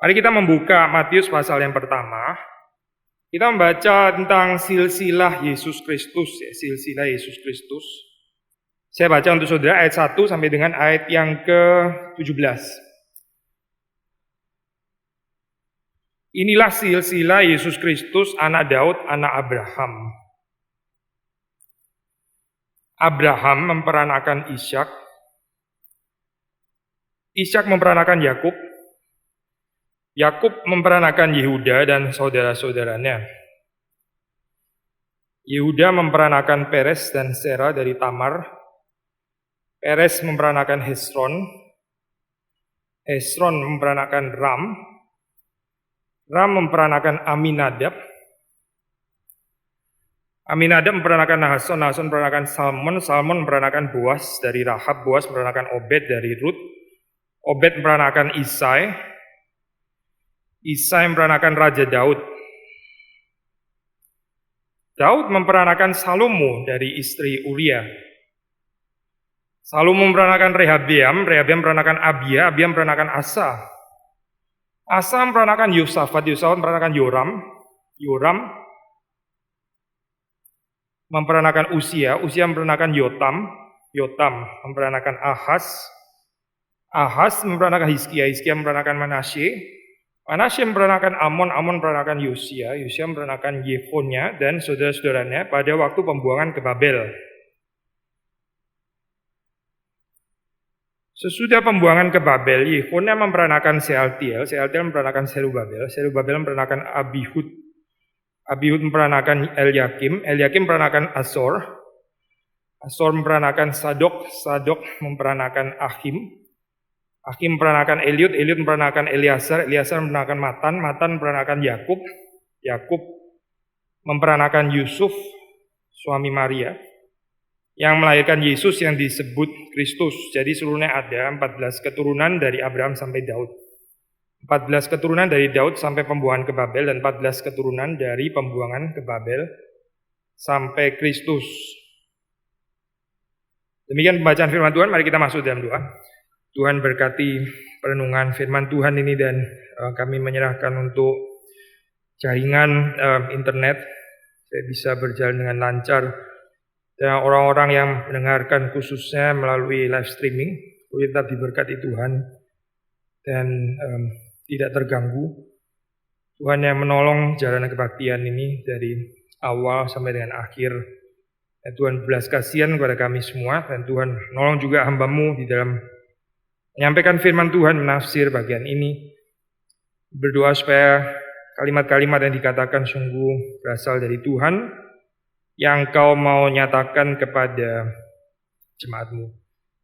Mari kita membuka Matius pasal yang pertama. Kita membaca tentang silsilah Yesus Kristus, ya, silsilah Yesus Kristus. Saya baca untuk saudara ayat 1 sampai dengan ayat yang ke-17. Inilah silsilah Yesus Kristus, anak Daud, anak Abraham. Abraham memperanakan Ishak. Ishak memperanakan Yakub. Yakub memperanakan Yehuda dan saudara-saudaranya. Yehuda memperanakan Peres dan Sera dari Tamar. Peres memperanakan Hesron. Hesron memperanakan Ram. Ram memperanakan Aminadab. Aminadab memperanakan Nahason. Nahason memperanakan Salmon. Salmon memperanakan Boas dari Rahab. Boas memperanakan Obed dari Rut. Obed memperanakan Isai. Isai memperanakan Raja Daud. Daud memperanakan Salomo dari istri Uria. Salomo memperanakan Rehabeam. Rehabeam memperanakan Abia. Abia memperanakan Asa. Asa memperanakan Yosafat. Yosafat memperanakan Yoram. Yoram memperanakan Usia. Usia memperanakan Yotam. Yotam memperanakan Ahaz. Ahaz memperanakan Hizkia. Hizkia memperanakan Manasye. Manasye memperanakan Amon. Amon memperanakan Yosia. Yosia memperanakan Yehonya dan saudara-saudaranya pada waktu pembuangan ke Babel. Sesudah pembuangan ke Babel, Yehonya memperanakan Sealtiel. Sealtiel memperanakan Serubabel. Serubabel memperanakan Abihud. Abihud memperanakan Eliakim. Eliakim memperanakan Azor. Azor memperanakan Sadok. Sadok memperanakan Achim. Achim memperanakan Eliud. Eliud memperanakan Eleazar. Eleazar memperanakan Matan. Matan memperanakan Yakub. Yakub memperanakan Yusuf, suami Maria, yang melahirkan Yesus yang disebut Kristus. Jadi seluruhnya ada 14 keturunan dari Abraham sampai Daud. 14 keturunan dari Daud sampai pembuangan ke Babel, dan 14 keturunan dari pembuangan ke Babel sampai Kristus. Demikian pembacaan firman Tuhan. Mari kita masuk dalam doa. Tuhan berkati perenungan firman Tuhan ini, dan kami menyerahkan untuk jaringan internet saya bisa berjalan dengan lancar, dan orang-orang yang mendengarkan khususnya melalui live streaming tetap diberkati Tuhan dan tidak terganggu. Tuhan yang menolong jalan kebaktian ini dari awal sampai dengan akhir. Dan Tuhan belas kasihan kepada kami semua, dan Tuhan menolong juga hamba-Mu di dalam menyampaikan firman Tuhan, menafsir bagian ini. Berdoa supaya kalimat-kalimat yang dikatakan sungguh berasal dari Tuhan, yang Kau mau nyatakan kepada jemaat-Mu.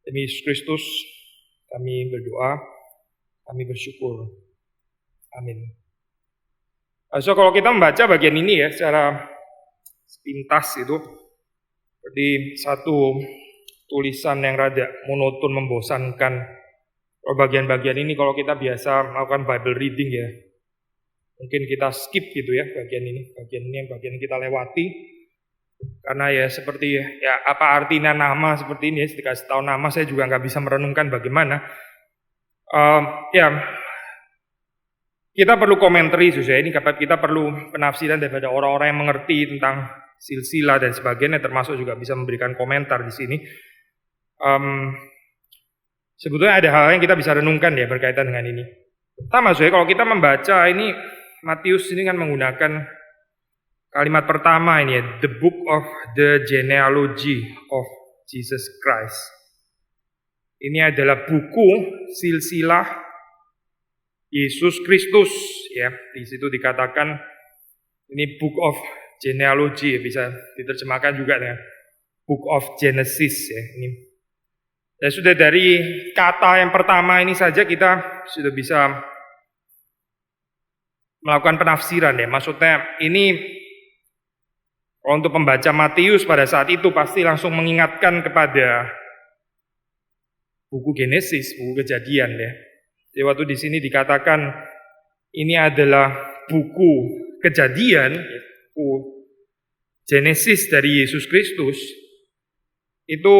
Demi Yesus Kristus kami berdoa, kami bersyukur. Amin. So, kalau kita membaca bagian ini ya secara sepintas itu seperti satu tulisan yang rada monoton, membosankan. Bagian-bagian ini kalau kita biasa melakukan Bible reading ya, mungkin kita skip gitu ya bagian ini bagian kita lewati, karena ya seperti ya apa artinya nama seperti ini ya, dikasih tahu nama saya juga nggak bisa merenungkan bagaimana. Kita perlu komentari susah ini, kita perlu penafsiran daripada orang-orang yang mengerti tentang silsilah dan sebagainya, termasuk juga bisa memberikan komentar di sini. Sebetulnya ada hal yang kita bisa renungkan ya berkaitan dengan ini. Pertama, kalau kita membaca ini, Matius ini kan menggunakan kalimat pertama ini ya, the book of the genealogy of Jesus Christ. Ini adalah buku silsilah Yesus Kristus ya. Di situ dikatakan ini book of genealogy, bisa diterjemahkan juga dengan book of Genesis ya. Ini. Dan sudah dari kata yang pertama ini saja kita sudah bisa melakukan penafsiran ya. Maksudnya ini untuk pembaca Matius pada saat itu pasti langsung mengingatkan kepada buku Genesis, buku Kejadian ya. Jadi waktu di sini dikatakan ini adalah buku Kejadian, buku Genesis dari Yesus Kristus, itu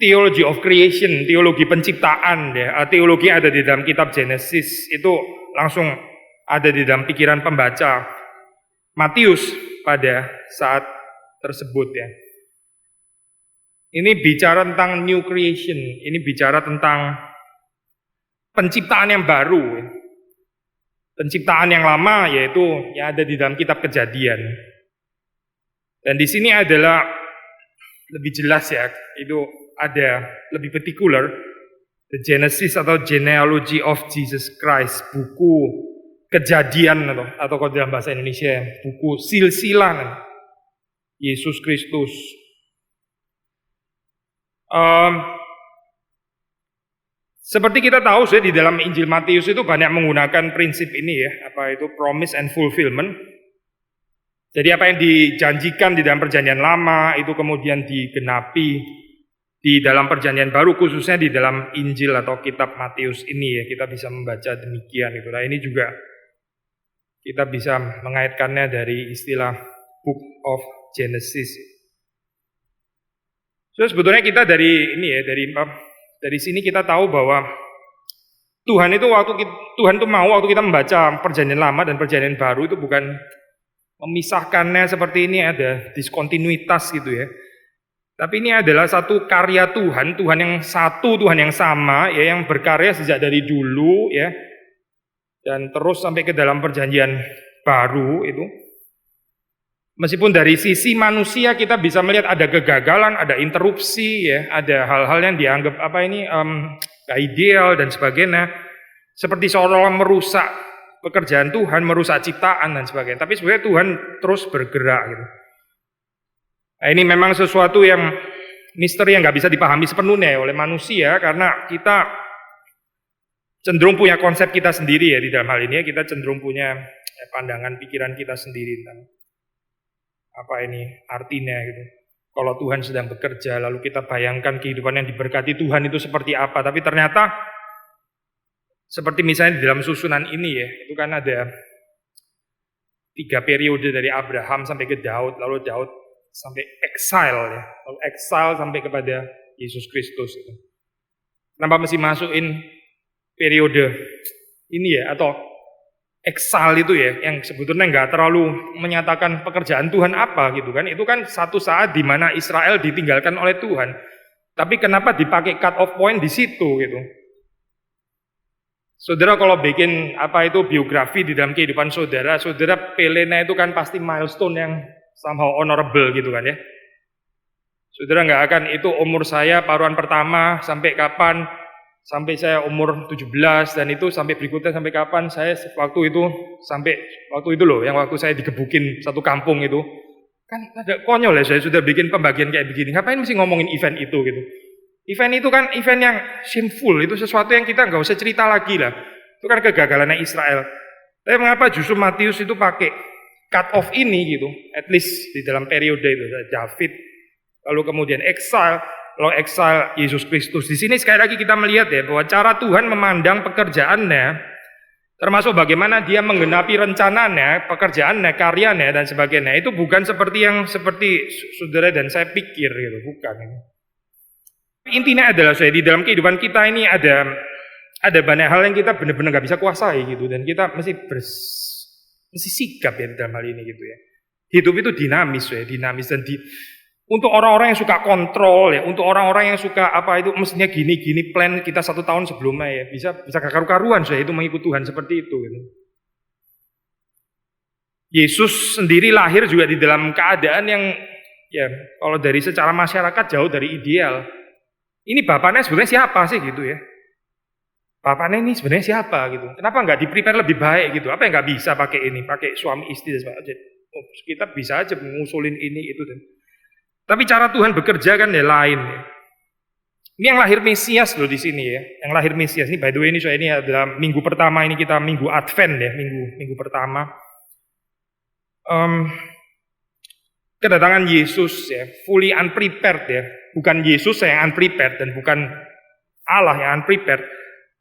theology of creation, teologi penciptaan ya. Teologi ada di dalam kitab Genesis itu langsung ada di dalam pikiran pembaca Matius pada saat tersebut ya. Ini bicara tentang new creation, ini bicara tentang penciptaan yang baru. Penciptaan yang lama yaitu yang ada di dalam kitab Kejadian. Dan di sini adalah lebih jelas ya, itu ada lebih particular, the Genesis atau Genealogy of Jesus Christ, buku Kejadian atau kalau dalam bahasa Indonesia buku silsilah Yesus Kristus. Seperti kita tahu di dalam Injil Matius itu banyak menggunakan prinsip ini ya, apa itu promise and fulfillment. Jadi apa yang dijanjikan di dalam perjanjian lama itu kemudian digenapi di dalam perjanjian baru, khususnya di dalam Injil atau kitab Matius ini ya, kita bisa membaca demikian itu. Nah, ini juga kita bisa mengaitkannya dari istilah Book of Genesis. So, sebetulnya kita dari ini ya, dari sini kita tahu bahwa Tuhan itu mau waktu kita membaca perjanjian lama dan perjanjian baru itu bukan memisahkannya seperti ini ada diskontinuitas gitu ya. Tapi ini adalah satu karya Tuhan yang satu, Tuhan yang sama ya, yang berkarya sejak dari dulu ya. Dan terus sampai ke dalam perjanjian baru itu. Meskipun dari sisi manusia kita bisa melihat ada kegagalan, ada interupsi ya, ada hal-hal yang dianggap gak ideal dan sebagainya. Seperti seolah-olah merusak pekerjaan Tuhan, merusak ciptaan dan sebagainya. Tapi sebenarnya Tuhan terus bergerak gitu. Nah, ini memang sesuatu yang misteri yang gak bisa dipahami sepenuhnya oleh manusia, karena kita cenderung punya konsep kita sendiri ya di dalam hal ini ya, kita cenderung punya pandangan pikiran kita sendiri tentang apa ini artinya gitu. Kalau Tuhan sedang bekerja, lalu kita bayangkan kehidupan yang diberkati Tuhan itu seperti apa. Tapi ternyata seperti misalnya di dalam susunan ini ya, itu kan ada 3 periode dari Abraham sampai ke Daud, lalu Daud sampai exile ya, lalu exile sampai kepada Yesus Kristus itu. Kenapa mesti masukin periode ini ya, atau exile itu ya, yang sebetulnya nggak terlalu menyatakan pekerjaan Tuhan apa gitu kan. Itu kan satu saat di mana Israel ditinggalkan oleh Tuhan. Tapi kenapa dipakai cut off point di situ gitu. Saudara kalau bikin biografi di dalam kehidupan saudara Pelena itu kan pasti milestone yang somehow honorable gitu kan ya. Saudara nggak akan itu umur saya paruan pertama sampai kapan, sampai saya umur 17 dan itu sampai berikutnya sampai kapan saya waktu itu loh yang waktu saya digebukin satu kampung itu kan ada konyol ya, saya sudah bikin pembagian kayak begini, ngapain mesti ngomongin event itu gitu. Event itu kan event yang shameful, itu sesuatu yang kita nggak usah cerita lagi lah, itu kan kegagalannya Israel. Tapi mengapa justru Matius itu pakai cut off ini gitu, at least di dalam periode itu David, lalu kemudian exile Yesus Kristus. Di sini sekali lagi kita melihat ya bahwa cara Tuhan memandang pekerjaannya, termasuk bagaimana dia menggenapi rencananya, pekerjaannya, karyanya dan sebagainya, itu bukan seperti saudara dan saya pikir gitu, bukan. Intinya adalah di dalam kehidupan kita ini ada banyak hal yang kita benar-benar nggak bisa kuasai gitu, dan kita mesti sigap ya dalam hal ini gitu ya. Hidup itu dinamis dan untuk orang-orang yang suka kontrol ya, untuk orang-orang yang suka mestinya gini plan kita 1 tahun sebelumnya ya, bisa karu-karuan itu mengikut Tuhan seperti itu gitu. Yesus sendiri lahir juga di dalam keadaan yang ya kalau dari secara masyarakat jauh dari ideal. Ini bapaknya sebenarnya siapa sih gitu ya? Bapaknya ini sebenarnya siapa gitu? Kenapa nggak di-prepare lebih baik gitu? Apa yang nggak bisa pakai suami istri dan sebagainya? Kita bisa aja mengusulin ini itu dan. Tapi cara Tuhan bekerja kan ya lain. Ini yang lahir Mesias loh di sini ya. Yang lahir Mesias ini, by the way ini adalah minggu pertama, ini kita minggu Advent ya, minggu pertama. Kedatangan Yesus ya, fully unprepared ya. Bukan Yesus yang unprepared dan bukan Allah yang unprepared,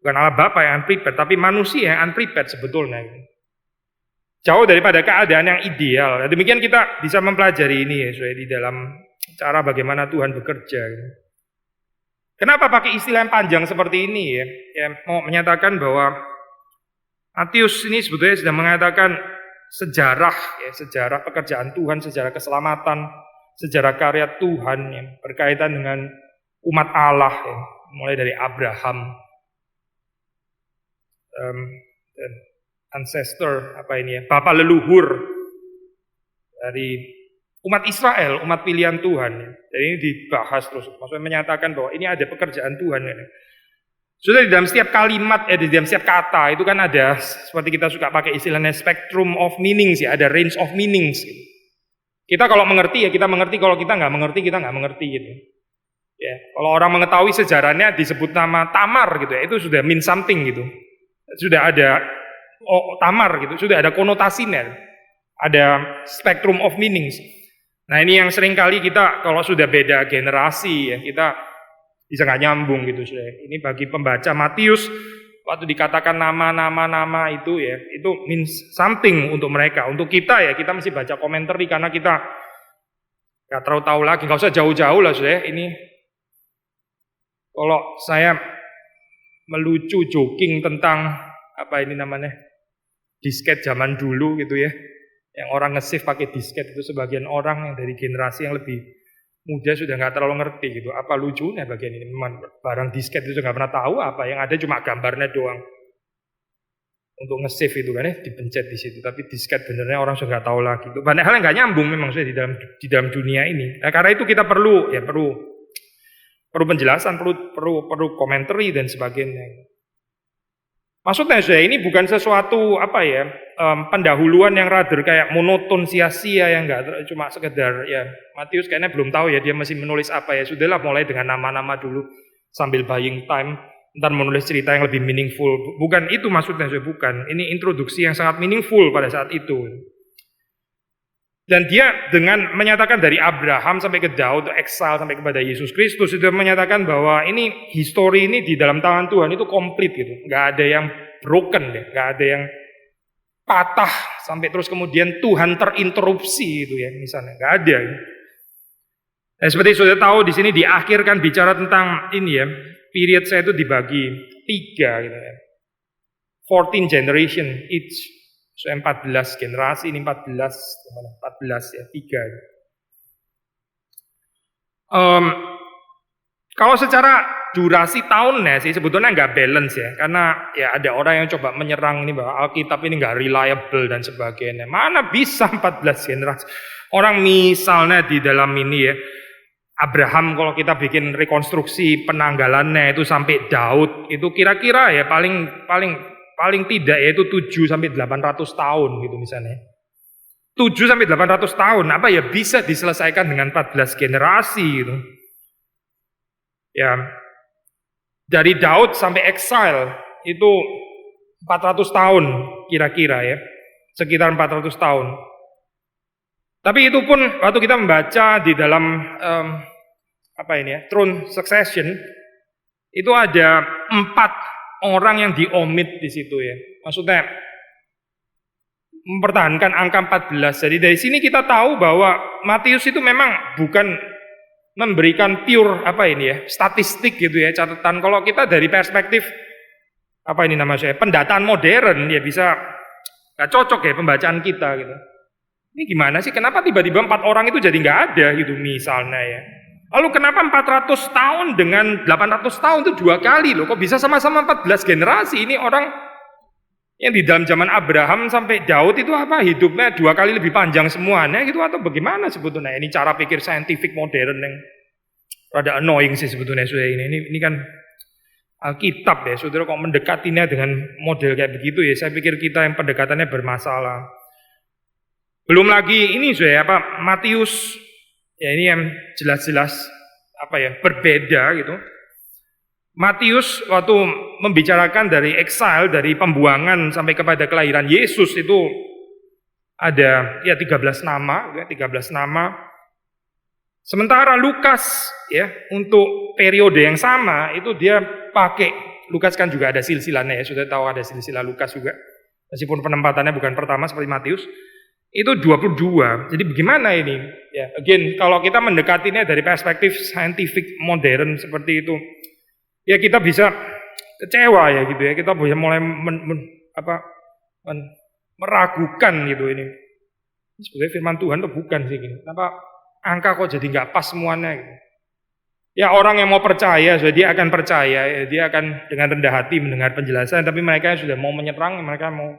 bukan Allah Bapa yang unprepared, tapi manusia yang unprepared sebetulnya. Jauh daripada keadaan yang ideal. Demikian kita bisa mempelajari ini ya, di dalam cara bagaimana Tuhan bekerja. Kenapa pakai istilah yang panjang seperti ini ya? Ya mau menyatakan bahwa Matius ini sebetulnya sudah mengatakan sejarah, ya, sejarah pekerjaan Tuhan, sejarah keselamatan, sejarah karya Tuhan yang berkaitan dengan umat Allah, ya, mulai dari Abraham, dan ancestor, bapak leluhur dari umat Israel, umat pilihan Tuhan. Jadi ini dibahas terus, maksudnya menyatakan bahwa ini ada pekerjaan Tuhan. Ya. Sudah di dalam setiap kalimat, di dalam setiap kata itu kan ada, seperti kita suka pakai istilahnya spectrum of meanings, ya, ada range of meanings. Gitu. Kita kalau mengerti ya kita mengerti, kalau kita nggak mengerti kita nggak mengerti gitu. Ya, kalau orang mengetahui sejarahnya disebut nama Tamar gitu ya, itu sudah mean something gitu. Sudah ada Tamar gitu, sudah ada konotasinya, ada spectrum of meanings. Nah ini yang sering kali kita kalau sudah beda generasi ya kita bisa nggak nyambung gitu. Ini bagi pembaca Matius waktu dikatakan nama itu ya itu means something untuk mereka. Untuk kita ya kita mesti baca komentari karena kita nggak terlalu tahu lagi. Nggak usah jauh-jauh lah sudah. Ini kalau saya melucu joking tentang disket zaman dulu gitu ya, yang orang nge-save pakai disket itu sebagian orang yang dari generasi yang lebih muda sudah nggak terlalu ngerti gitu. Apa lucunya bagian ini? Memang barang disket itu nggak pernah tahu apa, yang ada cuma gambarnya doang. Untuk nge-save itu kan ya dipencet di situ, tapi disket benernya orang sudah nggak tahu lagi. Itu banyak hal yang nggak nyambung memang sudah di dalam dunia ini. Nah, karena itu kita perlu penjelasan, perlu komentari dan sebagainya. Maksudnya saya ini bukan sesuatu pendahuluan yang rather kayak monoton sia-sia yang enggak cuma sekedar ya Matius kayaknya belum tahu ya dia masih menulis apa ya, sudahlah mulai dengan nama-nama dulu sambil buying time, ntar menulis cerita yang lebih meaningful. Bukan itu maksudnya saya, bukan. Ini introduksi yang sangat meaningful pada saat itu. Dan dia dengan menyatakan dari Abraham sampai ke Daud, exile sampai kepada Yesus Kristus, sudah menyatakan bahwa ini history ini di dalam tangan Tuhan itu komplit gitu. Nggak ada yang broken deh, nggak ada yang patah sampai terus kemudian Tuhan terinterupsi gitu ya misalnya, nggak ada. Nah, seperti sudah tahu di sini di akhir kan bicara tentang ini ya, period saya itu dibagi 3 gitu ya. 14 generation each. So 14 generasi, ini 14 ya, 3. Kalau secara durasi tahunnya sih sebetulnya nggak balance ya, karena ya ada orang yang coba menyerang ini bahwa Alkitab ini nggak reliable dan sebagainya. Mana bisa 14 generasi? Orang misalnya di dalam ini ya, Abraham kalau kita bikin rekonstruksi penanggalannya itu sampai Daud, itu kira-kira ya paling tidak yaitu 7-800 tahun gitu misalnya. 7-800 tahun, apa ya bisa diselesaikan dengan 14 generasi gitu. Ya, dari Daud sampai exile itu 400 tahun kira-kira ya, sekitar 400 tahun. Tapi itu pun waktu kita membaca di dalam throne succession itu ada 4 orang yang diomit di situ ya. Maksudnya mempertahankan angka 14. Jadi dari sini kita tahu bahwa Matius itu memang bukan memberikan pure statistik gitu ya, catatan. Kalau kita dari perspektif pendataan modern ya bisa nggak cocok ya pembacaan kita gitu. Ini gimana sih? Kenapa tiba-tiba 4 orang itu jadi nggak ada gitu misalnya ya? Lalu kenapa 400 tahun dengan 800 tahun itu 2 kali loh? Kok bisa sama-sama 14 generasi? Ini orang yang di dalam zaman Abraham sampai Daud itu hidupnya 2 kali lebih panjang semuanya gitu atau bagaimana sebetulnya? Ini cara pikir saintifik modern yang rada annoying sih sebetulnya sudah ini. Ini kan Alkitab ya, saudara kok mendekatinya dengan model kayak begitu ya? Saya pikir kita yang pendekatannya bermasalah. Belum lagi ini Matius. Ya ini yang jelas-jelas berbeda gitu. Matius waktu membicarakan dari exile, dari pembuangan sampai kepada kelahiran Yesus itu ada ya 13 nama, ya 13 nama. Sementara Lukas ya untuk periode yang sama itu dia pakai, Lukas kan juga ada silsilahnya ya, sudah tahu ada silsilah Lukas juga. Meskipun penempatannya bukan pertama seperti Matius. Itu 22. Jadi bagaimana ini? Ya, again, kalau kita mendekatinya dari perspektif saintifik modern seperti itu, ya kita bisa kecewa ya gitu ya. Kita bisa mulai meragukan gitu ini. Sebetulnya firman Tuhan tuh bukan sih gini. Kenapa angka kok jadi nggak pas semuanya gitu. Ya orang yang mau percaya, dia akan percaya, dia akan dengan rendah hati mendengar penjelasan, tapi mereka yang sudah mau menyerang, mereka mau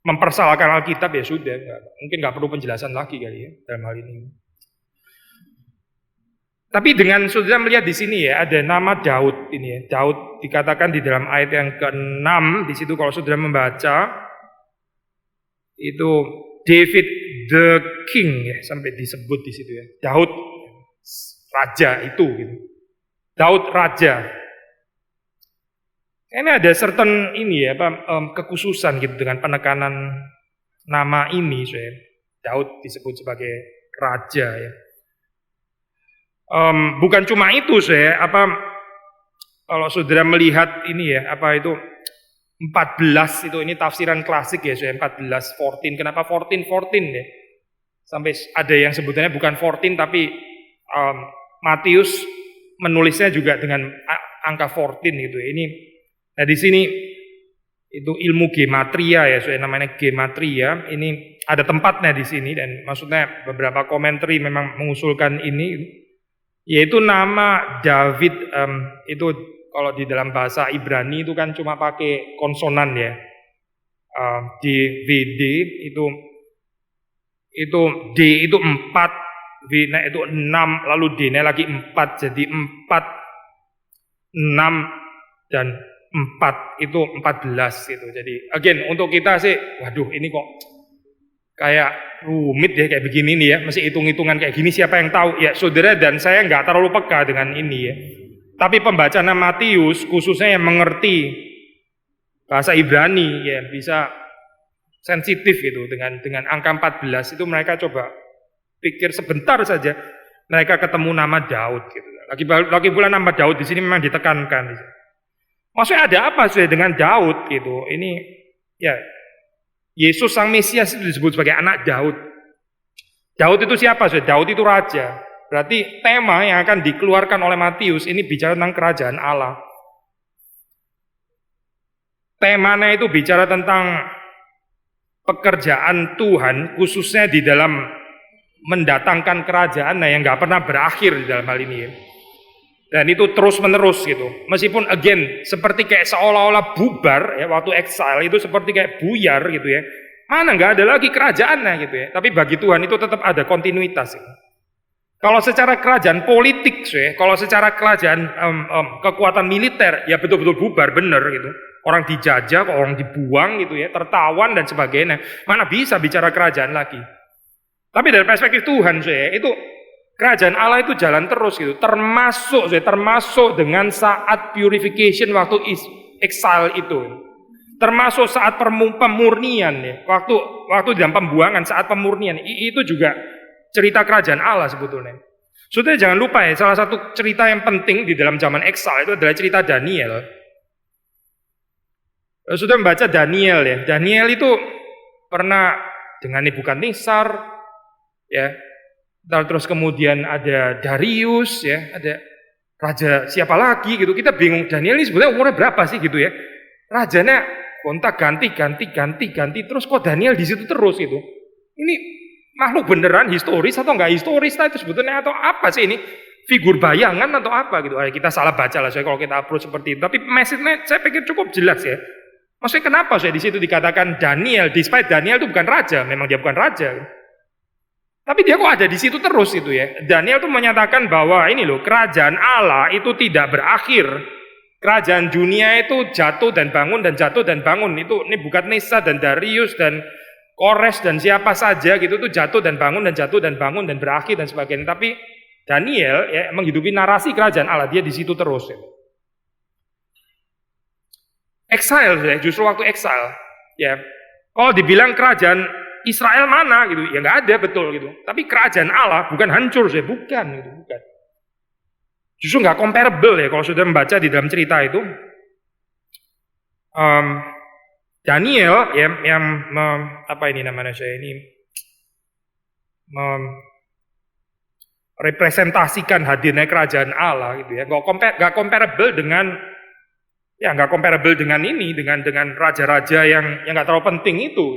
mempersalahkan Alkitab ya sudah, mungkin nggak perlu penjelasan lagi kali ya dalam hal ini. Tapi dengan saudara melihat di sini ya ada nama Daud ini ya, Daud dikatakan di dalam ayat yang ke-6 di situ kalau saudara membaca itu David the King ya sampai disebut di situ ya, Daud raja itu gitu. Daud raja. Ini ada certain ini ya kekhususan gitu dengan penekanan nama ini saya. Daud disebut sebagai raja ya. Bukan cuma itu saya kalau saudara melihat ini ya itu 14 itu ini tafsiran klasik ya saya 14:14. Kenapa 14:14 ya? Sampai ada yang sebutannya bukan 14 tapi Matius menulisnya juga dengan angka 14 gitu. Ini nah di sini itu ilmu gematria ya, so namanya gematria. Ini ada tempatnya di sini dan maksudnya beberapa komentari memang mengusulkan ini, yaitu nama David itu kalau di dalam bahasa Ibrani itu kan cuma pakai konsonan ya. DVD itu D itu 4. V-nya itu 6, lalu D-nya lagi 4, jadi 4, 6, dan 4 itu 14 gitu. Jadi again untuk kita sih, waduh ini kok kayak rumit ya kayak begini nih ya, masih hitung-hitungan kayak gini siapa yang tahu ya saudara dan saya nggak terlalu peka dengan ini ya. Tapi pembaca nama Matius khususnya yang mengerti bahasa Ibrani ya bisa sensitif gitu dengan angka 14 itu mereka coba pikir sebentar saja mereka ketemu nama Daud gitu. Lagi pula nama Daud di sini memang ditekankan. Maksudnya ada apa sih dengan Daud gitu? Ini ya Yesus sang Mesias itu disebut sebagai anak Daud. Daud itu siapa sih? Daud itu raja. Berarti tema yang akan dikeluarkan oleh Matius ini bicara tentang kerajaan Allah. Temanya itu bicara tentang pekerjaan Tuhan khususnya di dalam mendatangkan kerajaan yang nggak pernah berakhir di dalam hal ini ya. Dan itu terus menerus gitu. Meskipun again seperti kayak seolah-olah bubar ya waktu exile itu seperti kayak buyar gitu ya. Mana nggak ada lagi kerajaannya gitu ya. Tapi bagi Tuhan itu tetap ada kontinuitas. Gitu. Kalau secara kerajaan politik ya, kalau secara kerajaan kekuatan militer ya betul-betul bubar bener gitu. Orang dijajah, orang dibuang gitu ya, tertawan dan sebagainya. Mana bisa bicara kerajaan lagi? Tapi dari perspektif Tuhan saya itu kerajaan Allah itu jalan terus gitu, termasuk dengan saat purification waktu exile itu, termasuk saat pemurnian ya, waktu dalam pembuangan saat pemurnian itu juga cerita kerajaan Allah sebetulnya. Saudara jangan lupa ya, salah satu cerita yang penting di dalam zaman exile itu adalah cerita Daniel. Sudah membaca Daniel ya, Daniel itu pernah dengan Nebukadnezar ya, terus kemudian ada Darius ya, ada raja siapa lagi gitu, kita bingung Daniel ini sebenarnya umurnya berapa sih gitu ya, rajanya kontak ganti terus kok Daniel di situ terus gitu, ini makhluk beneran historis atau enggak historis itu sebetulnya atau apa sih ini, figur bayangan atau apa gitu. Kita salah baca lah saya kalau kita approach seperti itu, tapi message-nya saya pikir cukup jelas ya. Maksudnya kenapa saya di situ dikatakan Daniel, despite Daniel itu bukan raja, memang dia bukan raja. Tapi dia kok ada di situ terus itu ya. Daniel itu menyatakan bahwa ini loh, kerajaan Allah itu tidak berakhir. Kerajaan dunia itu jatuh dan bangun dan jatuh dan bangun. Itu Nebukadnezar dan Darius dan Kores dan siapa saja gitu tuh jatuh dan bangun dan jatuh dan bangun dan berakhir dan sebagainya. Tapi Daniel ya menghidupi narasi kerajaan Allah, dia di situ terus ya. Exile ya, justru waktu exile ya. Kalau dibilang kerajaan Israel mana gitu, ya nggak ada betul gitu. Tapi kerajaan Allah bukan hancur ya, bukan gitu, bukan. Justru nggak comparable ya kalau sudah membaca di dalam cerita itu. Daniel ya, yang apa ini namanya saya ini representasikan hadirnya kerajaan Allah gitu ya, nggak comparable dengan Ya nggak comparable dengan ini, dengan raja-raja yang nggak terlalu penting itu.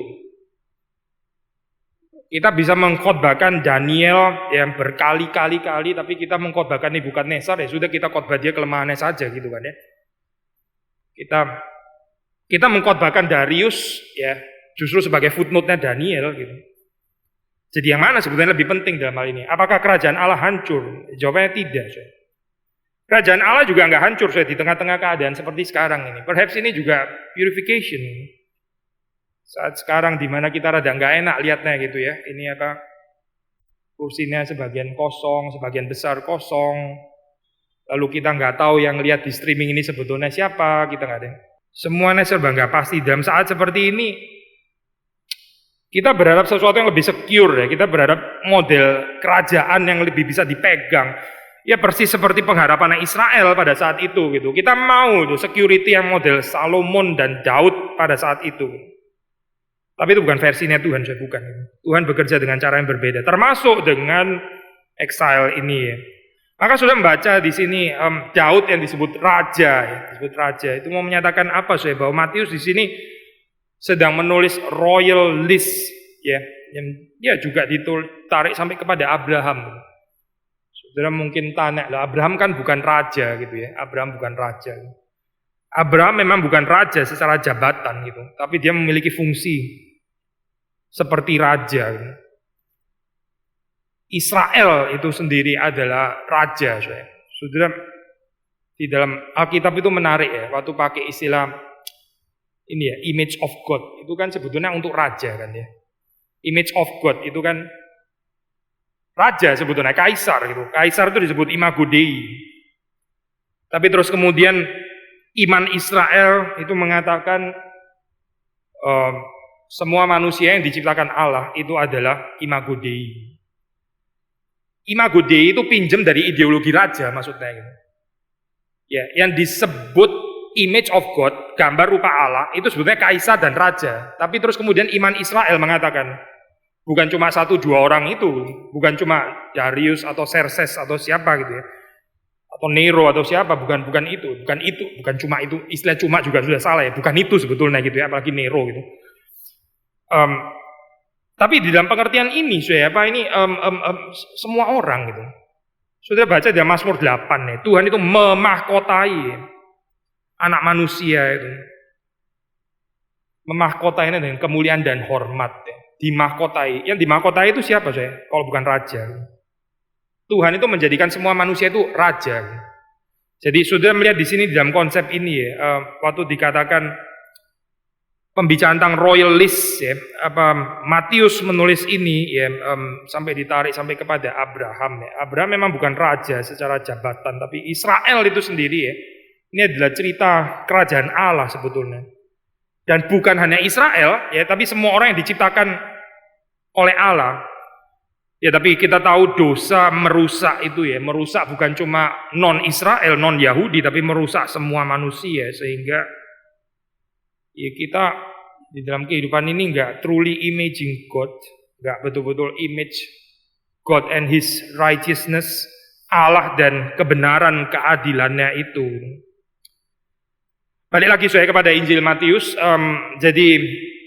Kita bisa mengkhotbahkan Daniel yang berkali-kali, tapi kita mengkhotbahkan Nebukadnezar, ya sudah kita khotbah dia kelemahannya saja gitu kan ya. Kita mengkhotbahkan Darius ya justru sebagai footnote-nya Daniel gitu. Jadi yang mana sebetulnya lebih penting dalam hal ini? Apakah kerajaan Allah hancur? Jawabannya tidak. Kerajaan Allah juga nggak hancur di tengah-tengah keadaan seperti sekarang ini. Perhaps ini juga purification. Saat sekarang di mana kita rada nggak enak lihatnya gitu ya. Ini kursinya sebagian kosong, sebagian besar kosong. Lalu kita nggak tahu yang lihat di streaming ini sebetulnya siapa, kita nggak ada. Semuanya serba nggak pasti. Dalam saat seperti ini, kita berharap sesuatu yang lebih secure ya. Kita berharap model kerajaan yang lebih bisa dipegang. Ya persis seperti pengharapan Israel pada saat itu gitu. Kita mau security yang model Salomon dan Daud pada saat itu. Tapi itu bukan versinya Tuhan, saya bukan. Tuhan bekerja dengan cara yang berbeda, termasuk dengan exile ini ya. Maka sudah membaca di sini Daud yang disebut raja, ya, disebut raja. Itu mau menyatakan apa saya? Bahwa Matius di sini sedang menulis royal list ya, yang ya juga ditarik sampai kepada Abraham. Saudara mungkin tanya, lah Abraham kan bukan raja gitu ya. Abraham bukan raja. Abraham memang bukan raja secara jabatan gitu, tapi dia memiliki fungsi seperti raja. Israel itu sendiri adalah raja, saudara. Di dalam Alkitab itu menarik ya, waktu pakai istilah ini ya, image of God, itu kan sebetulnya untuk raja kan ya. Image of God itu kan raja sebetulnya, kaisar gitu. Kaisar itu disebut imago Dei. Tapi terus kemudian iman Israel itu mengatakan semua manusia yang diciptakan Allah itu adalah imago Dei. Imago Dei itu pinjam dari ideologi raja maksudnya gitu. Ya, yang disebut image of God, gambar rupa Allah, itu sebetulnya kaisar dan raja. Tapi terus kemudian iman Israel mengatakan bukan cuma 1-2 orang itu, bukan cuma Darius atau Xerxes atau siapa gitu ya. Atau Nero atau siapa, bukan itu, bukan cuma itu, istilah cuma juga sudah salah ya, bukan itu sebetulnya gitu ya, apalagi Nero gitu. Tapi di dalam pengertian ini, semua orang gitu. Sudah baca di Mazmur 8 ya, Tuhan itu memahkotai anak manusia itu. Memahkotainya dengan kemuliaan dan hormat ya. Dimahkotai, yang dimahkotai itu siapa saya? Kalau bukan raja. Tuhan itu menjadikan semua manusia itu raja. Jadi sudah melihat di sini dalam konsep ini ya, waktu dikatakan pembicaraan tentang royal list ya, Matius menulis ini ya, sampai ditarik sampai kepada Abraham ya. Abraham memang bukan raja secara jabatan, tapi Israel itu sendiri ya. Ini adalah cerita kerajaan Allah sebetulnya. Dan bukan hanya Israel ya, tapi semua orang yang diciptakan oleh Allah. Ya, tapi kita tahu dosa merusak itu ya, merusak bukan cuma non-Israel, non-Yahudi, tapi merusak semua manusia, sehingga ya kita di dalam kehidupan ini enggak truly imaging God, enggak betul-betul image God and His righteousness, Allah dan kebenaran keadilannya itu. Balik lagi saya kepada Injil Matius, jadi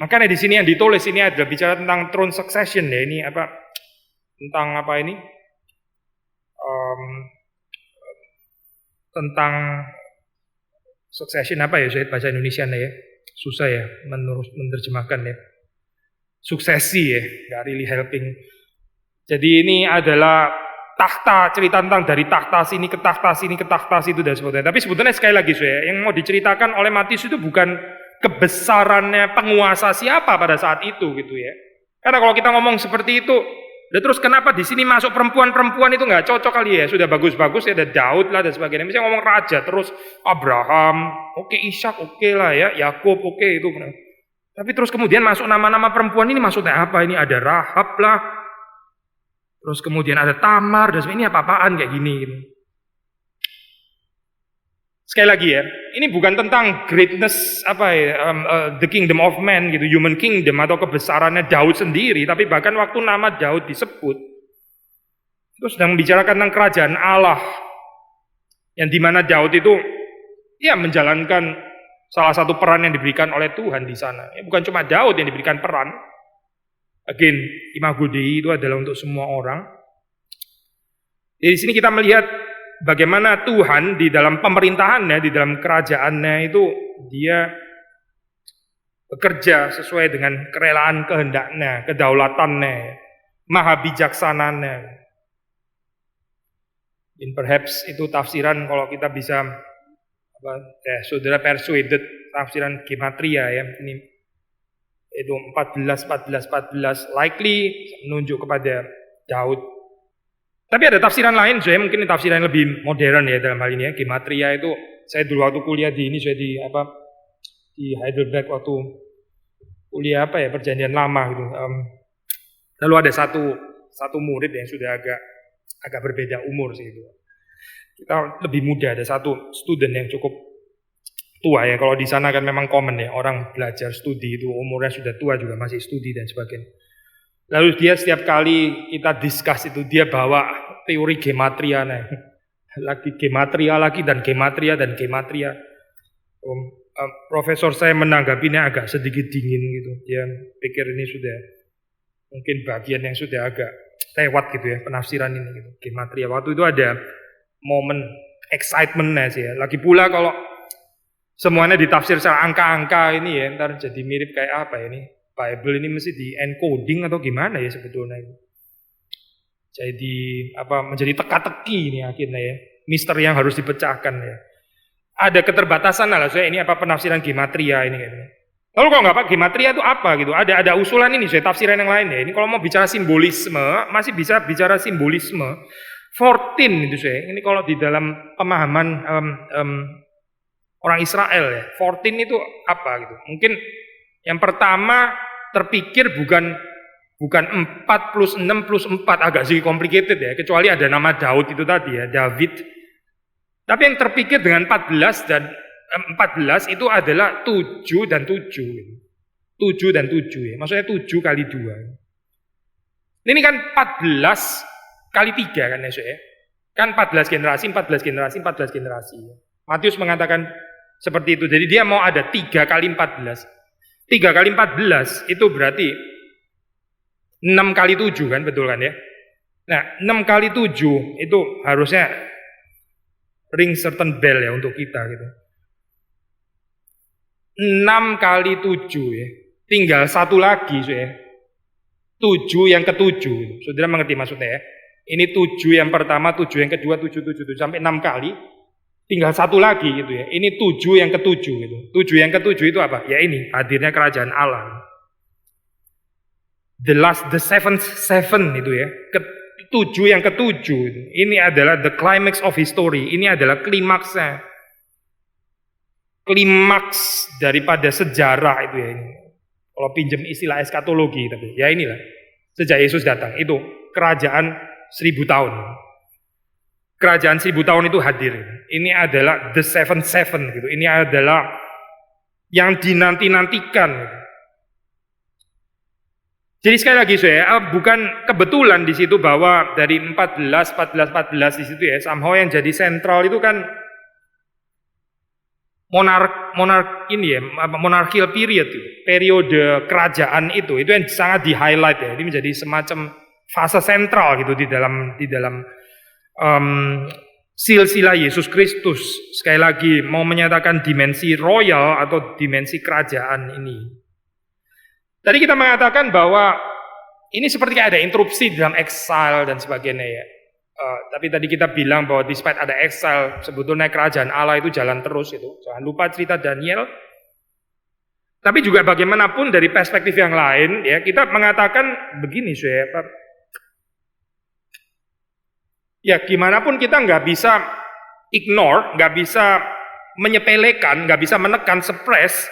makanya di sini yang ditulis ini adalah bicara tentang throne succession ya, ini tentang tentang succession apa ya, saya bahasa Indonesia ya, susah ya menerjemahkan ya, suksesi ya, nggak really helping. Jadi ini adalah tahta, cerita tentang dari tahta sini ke tahta sini ke tahta situ dan sebagainya. Tapi sebetulnya sekali lagi saya, yang mau diceritakan oleh Matius itu bukan kebesarannya penguasa siapa pada saat itu gitu ya. Karena kalau kita ngomong seperti itu, terus kenapa di sini masuk perempuan-perempuan itu nggak cocok kali ya? Sudah bagus-bagus ya, ada Daud lah dan sebagainya. Misalnya ngomong raja, terus Abraham, oke, Ishak oke lah ya, Yakub oke itu. Tapi terus kemudian masuk nama-nama perempuan ini maksudnya apa? Ini ada Rahab lah, terus kemudian ada Tamar dan sebagainya. Ini apa-apaan kayak gini gitu. Sekali lagi ya, ini bukan tentang greatness the kingdom of man gitu, human kingdom atau kebesarannya Daud sendiri, tapi bahkan waktu nama Daud disebut itu sedang membicarakan tentang kerajaan Allah, yang dimana Daud itu ya menjalankan salah satu peran yang diberikan oleh Tuhan di sana. Bukan cuma Daud yang diberikan peran. Again, Imago Dei itu adalah untuk semua orang. Di sini kita melihat bagaimana Tuhan di dalam pemerintahannya, di dalam kerajaannya itu dia bekerja sesuai dengan kerelaan kehendaknya, kedaulatannya, maha bijaksananya. And perhaps itu tafsiran kalau kita bisa saudara persuaded tafsiran gematria ya. Ini itu 14 likely menunjuk kepada Daud. Tapi ada tafsiran lain, saya mungkin tafsiran yang lebih modern ya dalam hal ini ya. Gematria itu saya dulu waktu kuliah di ini saya di Heidelberg waktu kuliah perjanjian lama gitu. Lalu ada satu murid yang sudah agak berbeda umur sih itu. Kita lebih muda, ada satu student yang cukup tua ya. Kalau di sana kan memang common ya, orang belajar studi itu umurnya sudah tua juga masih studi dan sebagainya. Lalu dia setiap kali kita discuss itu dia bawa teori gematria nih. Lagi gematria lagi dan gematria dan gematria. Profesor saya menanggapinya agak sedikit dingin gitu. Dia pikir ini sudah mungkin bagian yang sudah agak lewat gitu ya penafsiran ini gitu. Gematria waktu itu ada momen excitementnya sih ya. Lagi pula kalau semuanya ditafsir secara angka-angka ini ya, ntar jadi mirip kayak apa ya ini? Bible ini mesti di encoding atau gimana ya sebetulnya? Jadi menjadi teka-teki ini akhirnya ya, misteri yang harus dipecahkan ya. Ada keterbatasan lah saya ini penafsiran gematria ini kayaknya. Lalu kalau nggak gematria itu apa gitu? Ada usulan ini saya tafsiran yang lain ya. Ini kalau mau bicara simbolisme masih bisa bicara simbolisme. 14 itu saya. Ini kalau di dalam pemahaman orang Israel ya. 14 itu apa gitu? Mungkin yang pertama terpikir bukan 4 plus 6 plus 4 agak sedikit complicated ya, kecuali ada nama Daud itu tadi ya, David. Tapi yang terpikir dengan 14 itu adalah 7 dan 7. 7 dan 7 ya, maksudnya 7 kali 2. Ini kan 14 kali 3 kan ya. Kan 14 generasi. Matius mengatakan seperti itu, jadi dia mau ada 3 kali 14. 3 kali 14 itu berarti 6 kali 7 kan, betul kan ya? Nah, 6 kali 7 itu harusnya ring certain bell ya untuk kita gitu. 6 kali 7 ya. Tinggal satu lagi ya. 7 yang ke-7. Saudara mengerti maksudnya ya? Ini 7 yang pertama, 7 yang kedua, 7 sampai 6 kali. Tinggal satu lagi gitu ya. Ini 7 yang ke-7 gitu. 7 yang ke-7 itu apa? Ya ini hadirnya kerajaan Allah. The seventh seven itu ya. 7 yang ke-7 itu. Ini adalah the climax of history. Ini adalah klimaksnya. Klimaks daripada sejarah itu ya ini. Kalau pinjam istilah eskatologi tapi ya inilah. Sejak Yesus datang itu kerajaan 1000 tahun. Kerajaan 1000 tahun itu hadir. Ini adalah the seventh seven gitu. Ini adalah yang dinanti-nantikan. Jadi sekali lagi saya bukan kebetulan di situ bahwa dari 14 di situ ya, somehow yang jadi sentral itu kan monark ini ya, monarchical period itu, periode kerajaan itu yang sangat di highlight ya. Ini menjadi semacam fase sentral gitu di dalam silsilah Yesus Kristus. Sekali lagi mau menyatakan dimensi royal atau dimensi kerajaan ini. Tadi kita mengatakan bahwa ini seperti kayak ada interupsi dalam exile dan sebagainya ya. Tapi tadi kita bilang bahwa despite ada exile, sebetulnya kerajaan Allah itu jalan terus itu. Jangan lupa cerita Daniel. Tapi juga bagaimanapun dari perspektif yang lain ya, kita mengatakan begini saya. Ya gimana pun kita nggak bisa ignore, nggak bisa menyepelekan, nggak bisa menekan, suppress